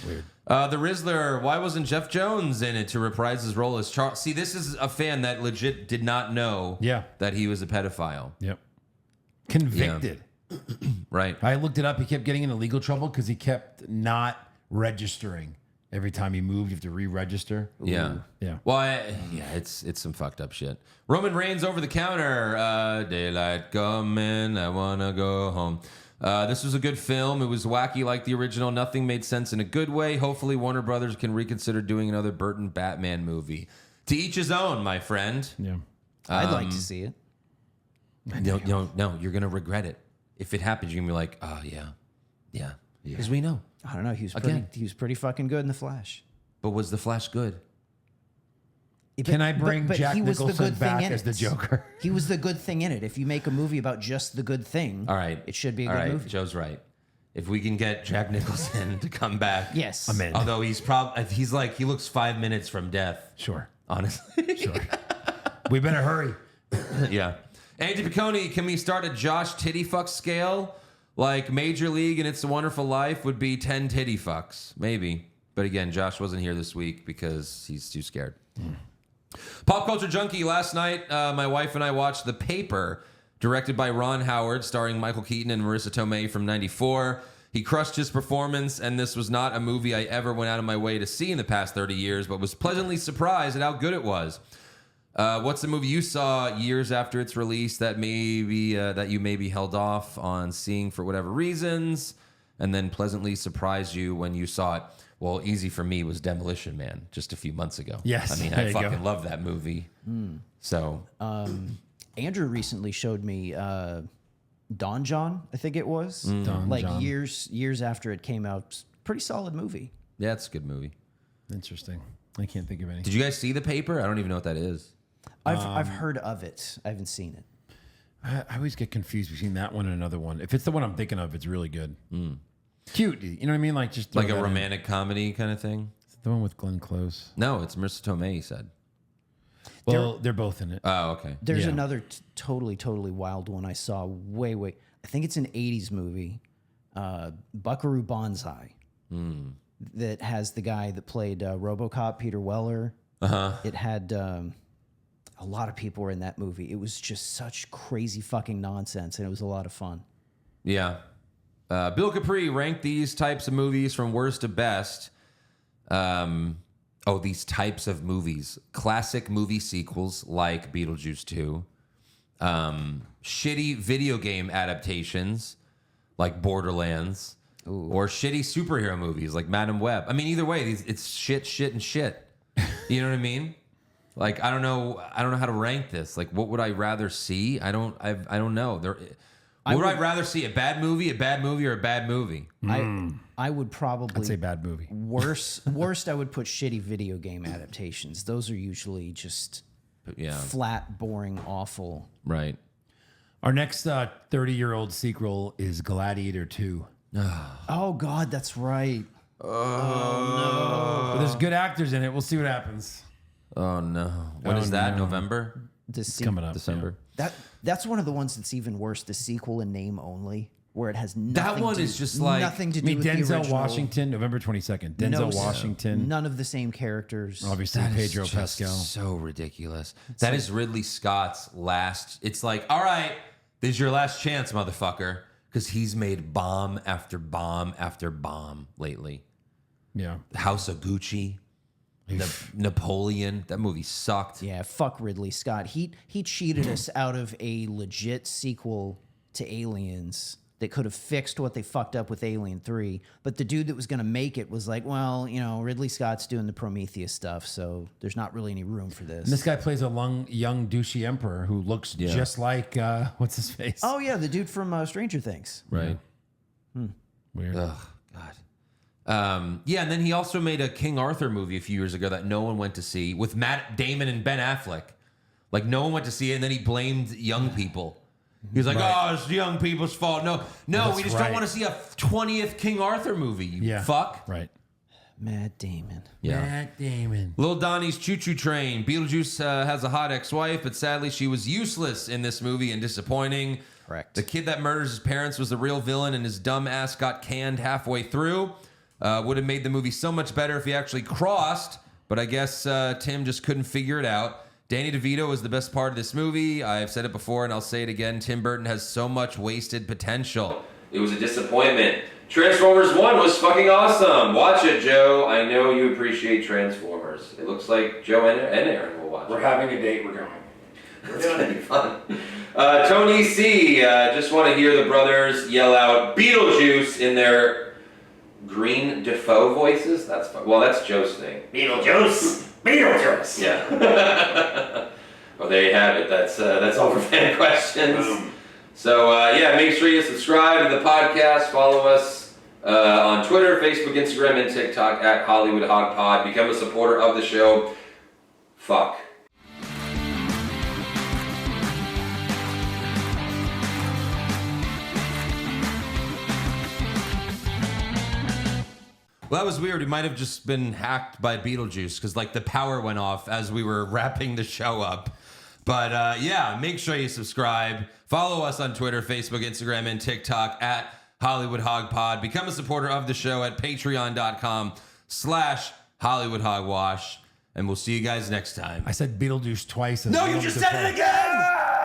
Weird. The Rizzler. Why wasn't Jeff Jones in it to reprise his role as Charles? See, this is a fan that legit did not know that he was a pedophile. Yep. Convicted. Right. I looked it up. He kept getting into legal trouble because he kept not registering Every time you move, you have to re-register. Yeah. Yeah. Well, it's some fucked up shit. Roman Reigns over the counter. Daylight coming. I wanna go home. This was a good film. It was wacky like the original. Nothing made sense in a good way. Hopefully, Warner Brothers can reconsider doing another Burton Batman movie. To each his own, my friend. Yeah. I'd like to see it. No, you're gonna regret it. If it happens, you're gonna be like, oh yeah, because we know. I don't know. He Again. was pretty fucking good in The Flash. But was the Flash good? Can I bring Jack he was the Nicholson good thing back in as the it. Joker? He was the good thing in it. If you make a movie about just the good thing, All right, it should be a All good right, movie. Joe's right. If we can get Jack Nicholson to come back, Yes. I'm in. Although he's like he looks 5 minutes from death. Sure. Honestly, Sure. We better hurry. yeah. Andy Piccone, can we start a Josh titty fuck scale? Like Major League and It's a Wonderful Life would be 10 titty fucks, maybe. But again, Josh wasn't here this week because he's too scared. Pop Culture Junkie, last night, my wife and I watched The Paper, directed by Ron Howard, starring Michael Keaton and Marissa Tomei from '94. He crushed his performance, and this was not a movie I ever went out of my way to see in the past 30 years, but was pleasantly surprised at how good it was. What's the movie you saw years after its release that you maybe held off on seeing for whatever reasons, and then pleasantly surprised you when you saw it? Well, easy for me was Demolition Man just a few months ago. Yes, I mean, there I you fucking go. love that movie. So, Andrew recently showed me Don John, I think it was. Don like John. years after it came out. Pretty solid movie. yeah, it's a good movie. Interesting. I can't think of any. Did you guys see The Paper? I don't even know what that is. I've heard of it. I haven't seen it. I always get confused between that one and another one. If it's the one I'm thinking of, it's really good. Cute. You know what I mean? Like just throw Like a that in. romantic comedy kind of thing? It's the one with Glenn Close. No, it's Marissa Tomei, he said. Well, they're both in it. Oh, okay. There's Yeah. another totally wild one I saw way. I think it's an 80s movie, Buckaroo Banzai, that has the guy that played RoboCop, Peter Weller. It had a lot of people were in that movie. It was just such crazy fucking nonsense, and it was a lot of fun. Yeah. Bill Capri ranked these types of movies from worst to best. These types of movies. Classic movie sequels like Beetlejuice 2. Shitty video game adaptations like Borderlands. Or shitty superhero movies like Madam Web. I mean, either way, it's shit, and shit. You know what I mean? Like, I don't know how to rank this. Like, what would I rather see? I don't know. What would I rather see? A bad movie, or a bad movie? I would probably I'd say bad movie. worst. I would put shitty video game adaptations. Those are usually just Yeah, flat, boring, awful. right. Our next 30-year-old sequel is Gladiator 2. Oh God, that's right. But there's good actors in it. We'll see what happens. Oh no. When is that? no. November? Coming up. December. That's one of the ones that's even worse. The sequel in name only, where it has nothing. That one is just like- nothing to I do mean, with the Denzel original. Washington, November 22nd. Denzel No, Washington, None of the same characters. obviously That is Pedro just Pascal. so ridiculous. That is Ridley Scott's last. It's like, all right, this is your last chance, motherfucker, because he's made bomb after bomb after bomb lately. Yeah. House of Gucci, Napoleon. That movie sucked. Yeah, fuck Ridley Scott. He cheated us out of a legit sequel to Aliens that could have fixed what they fucked up with Alien 3. But the dude that was going to make it was like, well, Ridley Scott's doing the Prometheus stuff, so there's not really any room for this. And this guy plays a young douchey emperor who looks just like what's his face? Oh yeah, the dude from Stranger Things. Right. Weird. Ugh, God. Yeah, and then he also made a King Arthur movie a few years ago that no one went to see with Matt Damon and Ben Affleck. Like, no one went to see it, and then he blamed young people. He was like, oh, it's young people's fault. No, That's we just right. don't want to see a 20th King Arthur movie, you fuck. Right. Matt Damon. Yeah. Matt Damon. Lil Donnie's Choo Choo Train. Beetlejuice has a hot ex-wife, but sadly she was useless in this movie and disappointing. Correct. The kid that murders his parents was the real villain, and his dumb ass got canned halfway through. Would have made the movie so much better if he actually crossed, but I guess Tim just couldn't figure it out. Danny DeVito was the best part of this movie. I've said it before, and I'll say it again. Tim Burton has so much wasted potential. It was a disappointment. Transformers 1 was fucking awesome. Watch it, Joe. I know you appreciate Transformers. It looks like Joe and Aaron will watch We're it. having a date. We're going. It's gonna be fun. Tony C. Just want to hear the brothers yell out Beetlejuice in their Green Defoe voices. That's fun. Well, that's Joe's thing. Beetlejuice! Beetlejuice! Yeah. Well, there you have it. That's all for fan questions. Boom. So yeah, make sure you subscribe to the podcast. Follow us on Twitter, Facebook, Instagram, and TikTok at Hollywood Hog Pod. Become a supporter of the show. Fuck. Well, that was weird. It might have just been hacked by Beetlejuice because, like, the power went off as we were wrapping the show up. But, yeah, make sure you subscribe. Follow us on Twitter, Facebook, Instagram, and TikTok at Hollywood Hog Pod. Become a supporter of the show at patreon.com/Hollywood Hogwash. And we'll see you guys next time. I said Beetlejuice twice. No, you just said it again!